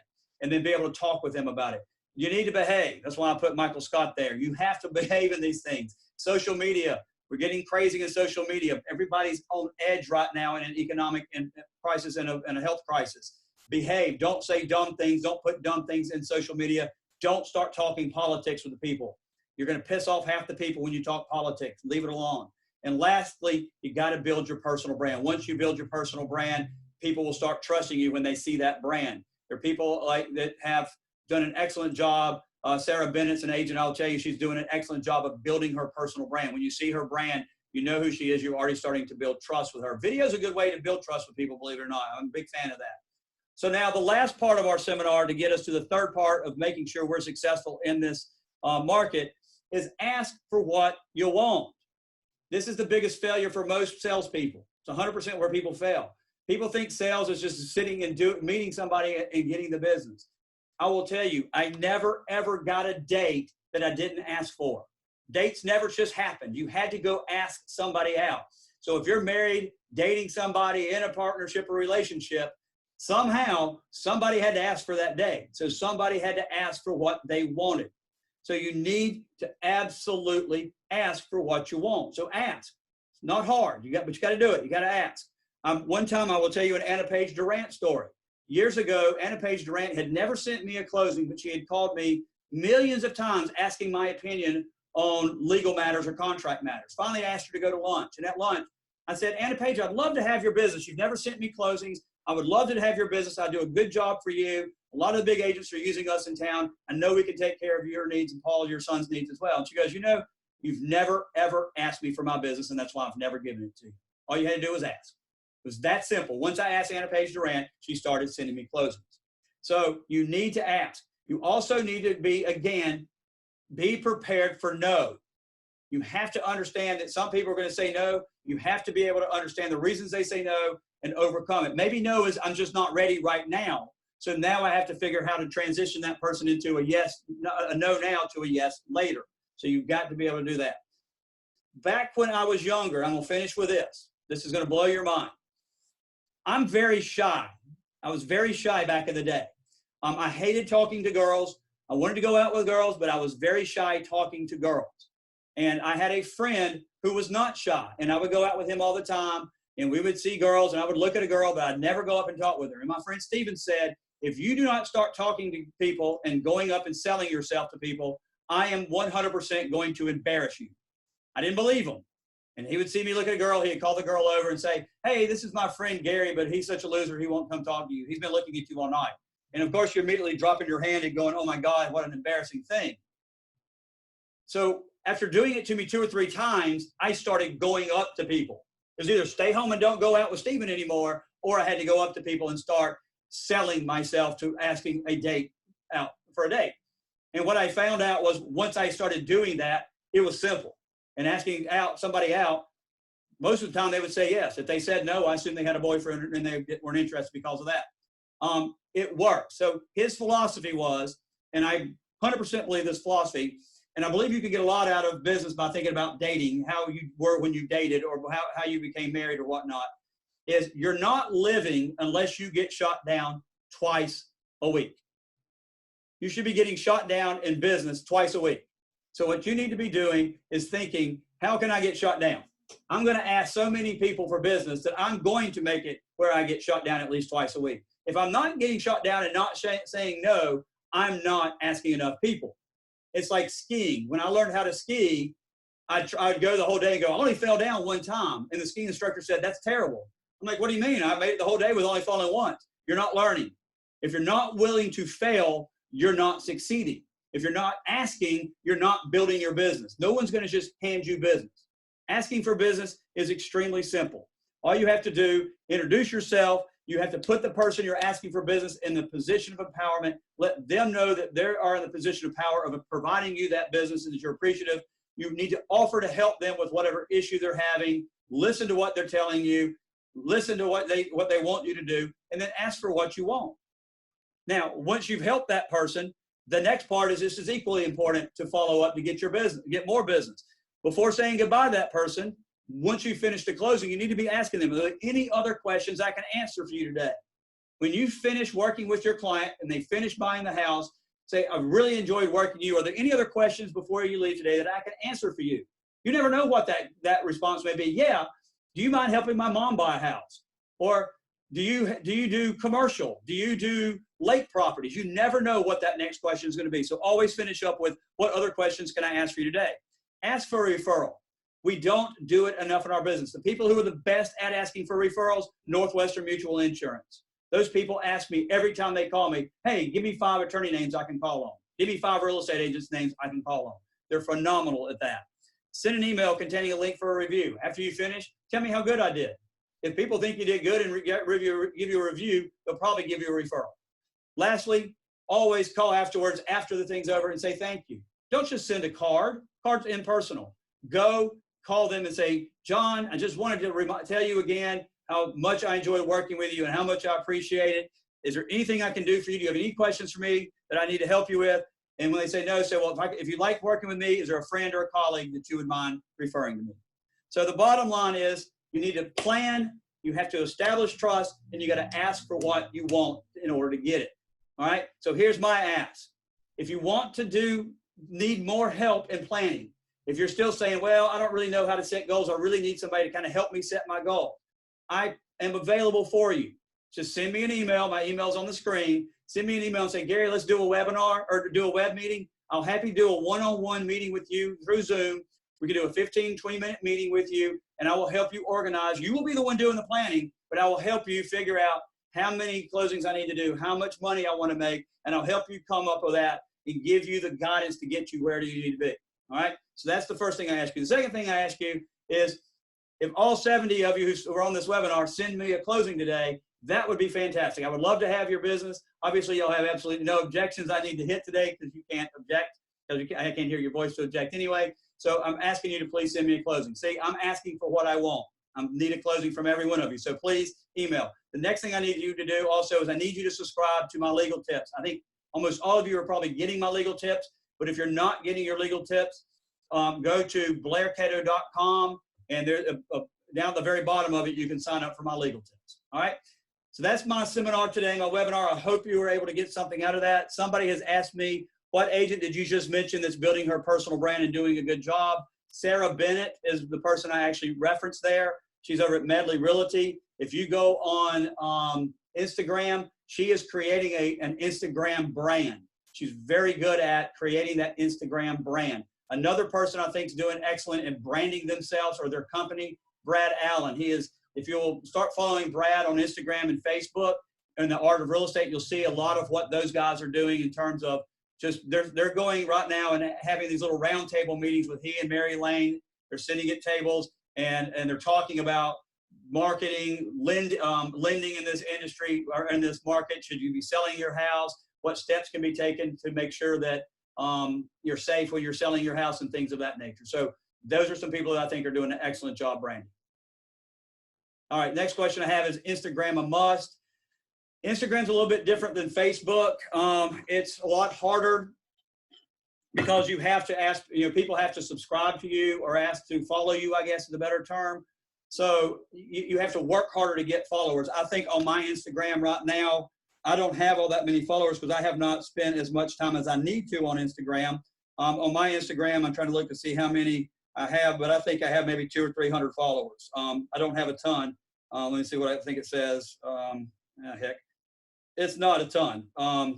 and then be able to talk with them about it. You need to behave. That's why I put Michael Scott there. You have to behave in these things. Social media, we're getting crazy in social media. Everybody's on edge right now in an economic crisis and a health crisis. Behave. Don't say dumb things. Don't put dumb things in social media. Don't start talking politics with the people. You're going to piss off half the people when you talk politics. Leave it alone. And lastly, you got to build your personal brand. Once you build your personal brand, people will start trusting you when they see that brand. There are people like that have done an excellent job. Sarah Bennett's an agent. I'll tell you, she's doing an excellent job of building her personal brand. When you see her brand, You know who she is. You're already starting to build trust with her. Video is a good way to build trust with people, believe it or not. I'm a big fan of that. So now the last part of our seminar to get us to the third part of making sure we're successful in this market is ask for what you want. This is the biggest failure for most salespeople. It's 100% where people fail. People think sales is just sitting and meeting somebody and getting the business. I will tell you, I never, ever got a date that I didn't ask for. Dates never just happened. You had to go ask somebody out. So if you're married, dating somebody in a partnership or relationship, somehow somebody had to ask for that date. So somebody had to ask for what they wanted. So you need to absolutely ask for what you want. So ask. It's not hard, but you got to do it. You got to ask. One time I will tell you an Anna Paige Durant story. Years ago, Anna Paige Durant had never sent me a closing, but she had called me millions of times asking my opinion on legal matters or contract matters. Finally, I asked her to go to lunch. And at lunch, I said, Anna Paige, I'd love to have your business. You've never sent me closings. I would love to have your business. I do a good job for you. A lot of the big agents are using us in town. I know we can take care of your needs and Paul, your son's needs as well. And she goes, you know, you've never, ever asked me for my business, and that's why I've never given it to you. All you had to do was ask. It was that simple. Once I asked Anna Paige Durant, she started sending me closings. So you need to ask. You also need to be prepared for no. You have to understand that some people are going to say no. You have to be able to understand the reasons they say no and overcome it. Maybe no is I'm just not ready right now. So now I have to figure out how to transition that person into a yes, a no now to a yes later. So you've got to be able to do that. Back when I was younger, I'm going to finish with this. This is going to blow your mind. I'm very shy. I was very shy back in the day. I hated talking to girls. I wanted to go out with girls, but I was very shy talking to girls. And I had a friend who was not shy, and I would go out with him all the time, and we would see girls, and I would look at a girl, but I'd never go up and talk with her. And my friend Steven said, if you do not start talking to people and going up and selling yourself to people, I am 100% going to embarrass you. I didn't believe him. And he would see me look at a girl, he'd call the girl over and say, hey, this is my friend Gary, but he's such a loser, he won't come talk to you. He's been looking at you all night. And of course, you're immediately dropping your hand and going, oh my God, what an embarrassing thing. So after doing it to me 2 or 3 times, I started going up to people. It was either stay home and don't go out with Steven anymore, or I had to go up to people and start selling myself to asking a date out for a date. And what I found out was once I started doing that, it was simple. And asking somebody out, most of the time they would say yes. If they said no, I assume they had a boyfriend and they weren't interested because of that. It worked. So his philosophy was, and I 100% believe this philosophy, and I believe you can get a lot out of business by thinking about dating, how you were when you dated or how you became married or whatnot, is you're not living unless you get shot down twice a week. You should be getting shot down in business twice a week. So what you need to be doing is thinking, how can I get shot down? I'm going to ask so many people for business that I'm going to make it where I get shot down at least twice a week. If I'm not getting shot down and not saying no, I'm not asking enough people. It's like skiing. When I learned how to ski, I'd go the whole day and go, I only fell down one time. And the ski instructor said, that's terrible. I'm like, what do you mean? I made it the whole day with only falling once. You're not learning. If you're not willing to fail, you're not succeeding. If you're not asking, you're not building your business. No one's going to just hand you business. Asking for business is extremely simple. All you have to do, introduce yourself. You have to put the person you're asking for business in the position of empowerment. Let them know that they are in the position of power of providing you that business and that you're appreciative. You need to offer to help them with whatever issue they're having. Listen to what they're telling you. Listen to what they want you to do, and then ask for what you want. Now, once you've helped that person, the next part is this is equally important to follow up to get your business, get more business. Before saying goodbye to that person, once you finish the closing, you need to be asking them, are there any other questions I can answer for you today? When you finish working with your client and they finish buying the house, say, I really enjoyed working with you. Are there any other questions before you leave today that I can answer for you? You never know what that response may be. Yeah, do you mind helping my mom buy a house? Or do you do commercial? Do you do lake properties? You never know what that next question is going to be. So always finish up with, what other questions can I ask for you today? Ask for a referral. We don't do it enough in our business. The people who are the best at asking for referrals, Northwestern Mutual Insurance. Those people ask me every time they call me, hey, give me 5 attorney names I can call on. Give me 5 real estate agents names I can call on. They're phenomenal at that. send an email containing a link for a review. After you finish, tell me how good I did. If people think you did good and give you a review, they'll probably give you a referral. Lastly, always call afterwards after the thing's over and say thank you. Don't just send a card. Card's impersonal. Go call them and say, John, I just wanted to tell you again how much I enjoy working with you and how much I appreciate it. Is there anything I can do for you? Do you have any questions for me that I need to help you with? And when they say no, say, well, if you like working with me, is there a friend or a colleague that you would mind referring to me? So the bottom line is you need to plan, you have to establish trust, and you got to ask for what you want in order to get it. All right? So here's my ask. If you want to need more help in planning, if you're still saying, well, I don't really know how to set goals, I really need somebody to kind of help me set my goal, I am available for you. Just send me an email. My email's on the screen. Send me an email and say, Gary, let's do a webinar or do a web meeting. I'll happy do a one-on-one meeting with you through Zoom. We can do a 15, 20-minute meeting with you, and I will help you organize. You will be the one doing the planning, but I will help you figure out how many closings I need to do, how much money I want to make, and I'll help you come up with that and give you the guidance to get you where do you need to be. All right? So that's the first thing I ask you. The second thing I ask you is if all 70 of you who are on this webinar send me a closing today, that would be fantastic. I would love to have your business. Obviously, you'll have absolutely no objections I need to hit today because you can't object, because I can't hear your voice to object anyway. So I'm asking you to please send me a closing. See, I'm asking for what I want. I need a closing from every one of you. So please email. The next thing I need you to do also is I need you to subscribe to my legal tips. I think almost all of you are probably getting my legal tips, but if you're not getting your legal tips, go to blaircato.com, and there, down at the very bottom of it, you can sign up for my legal tips. All right? So that's my seminar today, my webinar. I hope you were able to get something out of that. Somebody has asked me, what agent did you just mention that's building her personal brand and doing a good job? Sarah Bennett is the person I actually referenced there. She's over at Medley Realty. If you go on Instagram, she is creating an Instagram brand. She's very good at creating that Instagram brand. Another person I think is doing excellent in branding themselves or their company, Brad Allen. He is, if you'll start following Brad on Instagram and Facebook and the Art of Real Estate, you'll see a lot of what those guys are doing in terms of just, they're going right now and having these little roundtable meetings with he and Mary Lane. They're sitting at tables and they're talking about marketing, lending in this industry or in this market. Should you be selling your house? What steps can be taken to make sure that you're safe when you're selling your house and things of that nature. So those are some people that I think are doing an excellent job branding. All right, next question I have is Instagram a must? Instagram's a little bit different than Facebook. It's a lot harder because you have to ask, people have to subscribe to you or ask to follow you, I guess is a better term. So you have to work harder to get followers. I think on my Instagram right now, I don't have all that many followers because I have not spent as much time as I need to on Instagram. On my Instagram, I'm trying to look to see how many I have, but I think I have maybe 200 or 300 followers. I don't have a ton. Let me see what I think it says. Heck, it's not a ton. Let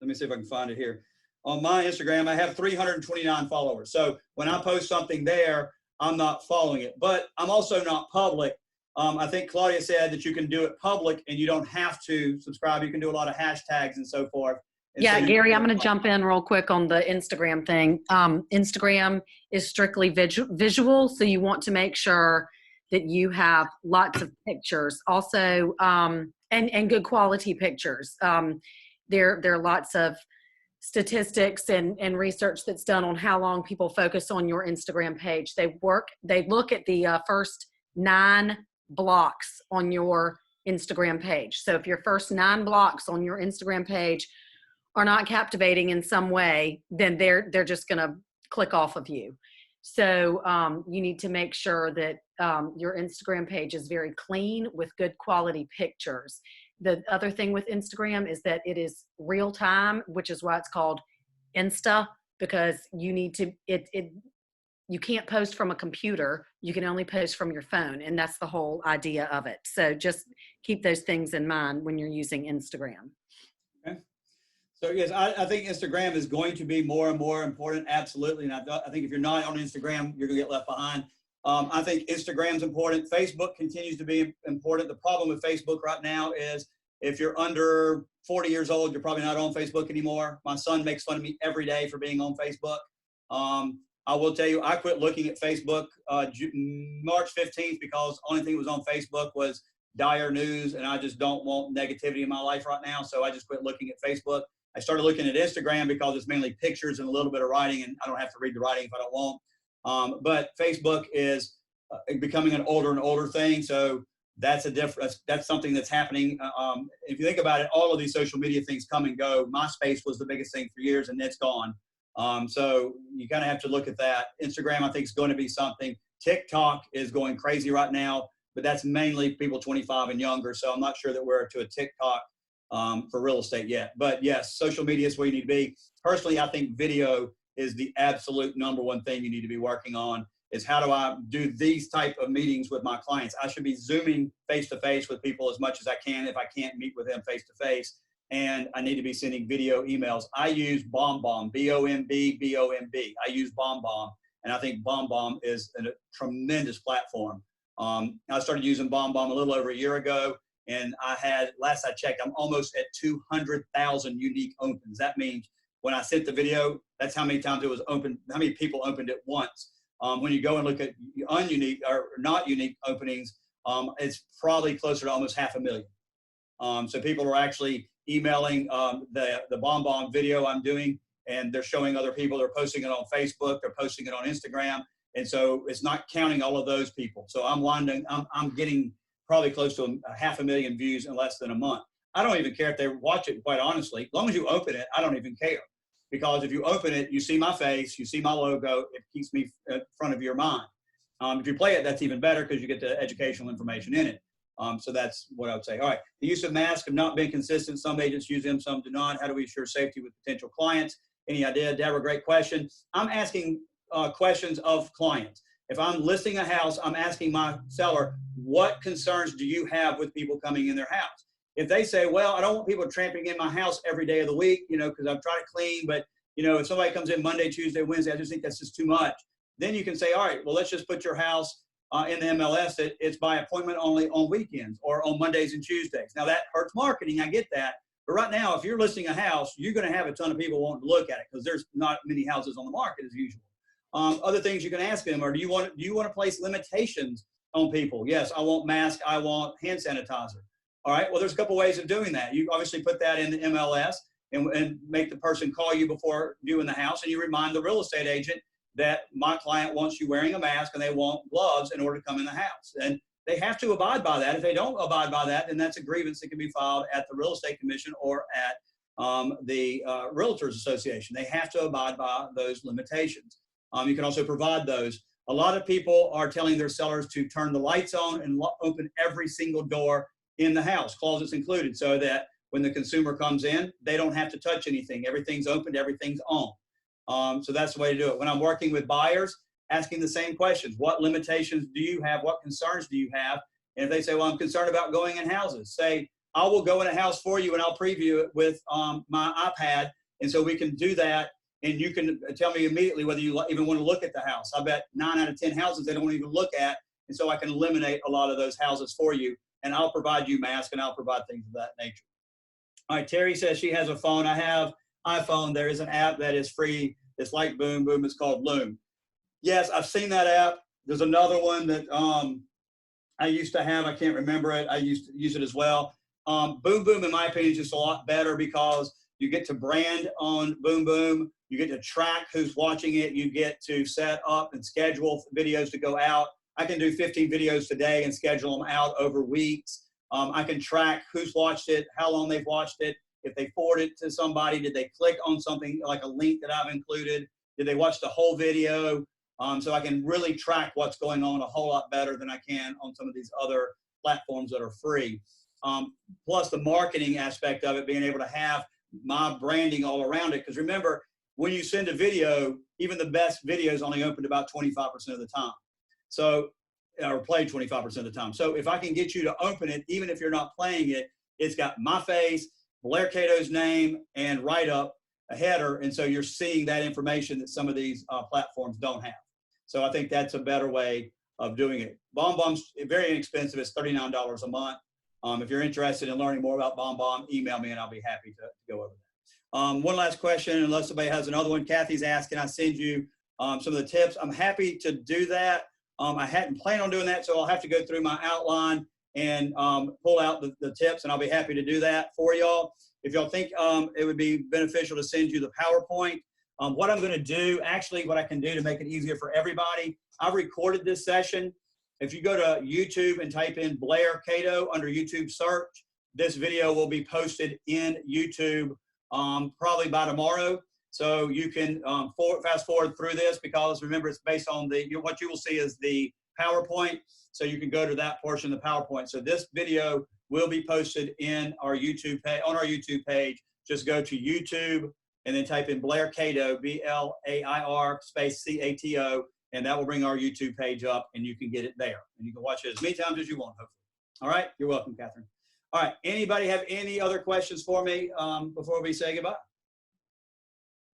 me see if I can find it here. On my Instagram, I have 329 followers. So when I post something there, I'm not following it, but I'm also not public. I think Claudia said that you can do it public and you don't have to subscribe. You can do a lot of hashtags and so forth. And yeah, so Gary, I'm going to jump in real quick on the Instagram thing. Instagram is strictly visual, so you want to make sure that you have lots of pictures also, and good quality pictures. There are lots of statistics and research that's done on how long people focus on your Instagram page. They look at the first 9 blocks on your Instagram page. So if your first 9 blocks on your Instagram page are not captivating in some way, then they're just going to click off of you. So you need to make sure that your Instagram page is very clean with good quality pictures. The other thing with Instagram is that it is real time, which is why it's called Insta, because you need to, you can't post from a computer. You can only post from your phone. And that's the whole idea of it. So just keep those things in mind when you're using Instagram. Okay. So yes, I think Instagram is going to be more and more important. Absolutely. And I think if you're not on Instagram, you're going to get left behind. I think Instagram's important. Facebook continues to be important. The problem with Facebook right now is if you're under 40 years old, you're probably not on Facebook anymore. My son makes fun of me every day for being on Facebook. I will tell you, I quit looking at Facebook March 15th because only thing that was on Facebook was dire news, and I just don't want negativity in my life right now. So I just quit looking at Facebook. I started looking at Instagram because it's mainly pictures and a little bit of writing, and I don't have to read the writing if I don't want. But Facebook is becoming an older and older thing. So that's a difference. That's something that's happening. If you think about it, all of these social media things come and go. MySpace was the biggest thing for years, and it's gone. So you kind of have to look at that. Instagram, I think, is going to be something. TikTok is going crazy right now, but that's mainly people 25 and younger. So I'm not sure that we're to a TikTok for real estate yet. But yes, social media is where you need to be. Personally, I think video is the absolute #1 thing you need to be working on. Is how do I do these type of meetings with my clients? I should be Zooming face-to-face with people as much as I can if I can't meet with them face-to-face. And I need to be sending video emails. I use BombBomb, B-O-M-B, B-O-M-B. I use BombBomb, and I think BombBomb is a tremendous platform. I started using BombBomb a little over a year ago, and I had, last I checked, I'm almost at 200,000 unique opens. That means when I sent the video, that's how many times it was opened, how many people opened it once. When you go and look at ununique or not unique openings, it's probably closer to almost 500,000. So people are actually emailing the BombBomb video I'm doing, and they're showing other people. They're posting it on Facebook. They're posting it on Instagram. And so it's not counting all of those people. So I'm getting probably close to 500,000 views in less than a month. I don't even care if they watch it, quite honestly. As long as you open it, I don't even care. Because if you open it, you see my face, you see my logo, it keeps me in front of your mind. If you play it, that's even better because you get the educational information in it. So that's what I would say. All right, the use of masks have not been consistent. Some agents use them, some do not. How do we ensure safety with potential clients? Any idea? Deborah, great question. I'm asking questions of clients. If I'm listing a house, I'm asking my seller, what concerns do you have with people coming in their house? If they say, well, I don't want people tramping in my house every day of the week, because I'm trying to clean, but, if somebody comes in Monday, Tuesday, Wednesday, I just think that's just too much. Then you can say, all right, well, let's just put your house in the MLS. It's by appointment only on weekends or on Mondays and Tuesdays. Now, that hurts marketing. I get that. But right now, if you're listing a house, you're going to have a ton of people wanting to look at it because there's not many houses on the market as usual. Other things you can ask them are, do you want to place limitations on people? Yes, I want mask. I want hand sanitizer. All right, well, there's a couple ways of doing that. You obviously put that in the MLS and make the person call you before viewing the house, and you remind the real estate agent that my client wants you wearing a mask and they want gloves in order to come in the house. And they have to abide by that. If they don't abide by that, then that's a grievance that can be filed at the Real Estate Commission or at the Realtors Association. They have to abide by those limitations. You can also provide those. A lot of people are telling their sellers to turn the lights on and open every single door in the house, closets included, so that when the consumer comes in, they don't have to touch anything. Everything's opened, everything's on. So that's the way to do it. When I'm working with buyers, asking the same questions. What limitations do you have? What concerns do you have? And if they say, well, I'm concerned about going in houses, say, I will go in a house for you and I'll preview it with my iPad. And so we can do that. And you can tell me immediately whether you even want to look at the house. I bet 9 out of 10 houses they don't even look at. And so I can eliminate a lot of those houses for you. And I'll provide you masks and I'll provide things of that nature. All right, Terry says she has a phone. I have iPhone. There is an app that is free. It's like Boom Boom. It's called Loom. Yes, I've seen that app. There's another one that I used to have. I can't remember it. I used to use it as well. Boom Boom, in my opinion, is just a lot better because you get to brand on Boom Boom. You get to track who's watching it. You get to set up and schedule videos to go out. I can do 15 videos today and schedule them out over weeks. I can track who's watched it, how long they've watched it. If they forward it to somebody, did they click on something like a link that I've included? Did they watch the whole video? So I can really track what's going on a whole lot better than I can on some of these other platforms that are free. Plus the marketing aspect of it, being able to have my branding all around it. Because remember, when you send a video, even the best videos only opened about 25% of the time. So, or played 25% of the time. So if I can get you to open it, even if you're not playing it, it's got my face, Blair Cato's name, and right up a header. And so you're seeing that information that some of these platforms don't have. So I think that's a better way of doing it. BombBomb's very inexpensive. It's $39 a month. If you're interested in learning more about BombBomb, email me and I'll be happy to go over that. One last question, unless somebody has another one. Kathy's asking, I send you some of the tips. I'm happy to do that. I hadn't planned on doing that, so I'll have to go through my outline and pull out the tips, and I'll be happy to do that for y'all. If y'all think it would be beneficial to send you the PowerPoint, what I'm going to do, actually what I can do to make it easier for everybody, I've recorded this session. If you go to YouTube and type in Blair Cato under YouTube search, this video will be posted in YouTube probably by tomorrow. So you can fast forward through this, because remember, it's based on what you will see is the PowerPoint. So you can go to that portion of the PowerPoint. So this video will be posted in our YouTube page, on our YouTube page. Just go to YouTube and then type in Blair Cato, B-L-A-I-R space C-A-T-O, and that will bring our YouTube page up, and you can get it there. And you can watch it as many times as you want, hopefully. All right, you're welcome, Catherine. All right, anybody have any other questions for me before we say goodbye?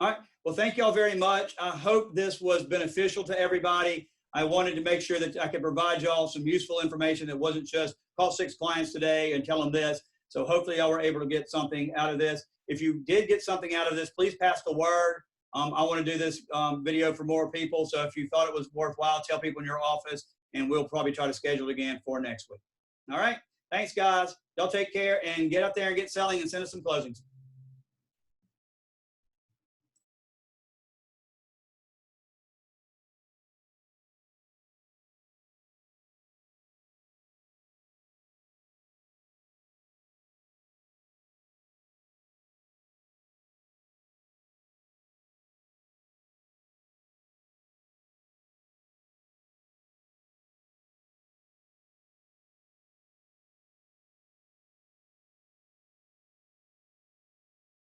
All right, well, thank you all very much. I hope this was beneficial to everybody. I wanted to make sure that I could provide y'all some useful information that wasn't just call 6 clients today and tell them this. So hopefully y'all were able to get something out of this. If you did get something out of this, please pass the word. I want to do this video for more people. So if you thought it was worthwhile, tell people in your office, and we'll probably try to schedule it again for next week. All right. Thanks, guys. Y'all take care and get out there and get selling and send us some closings.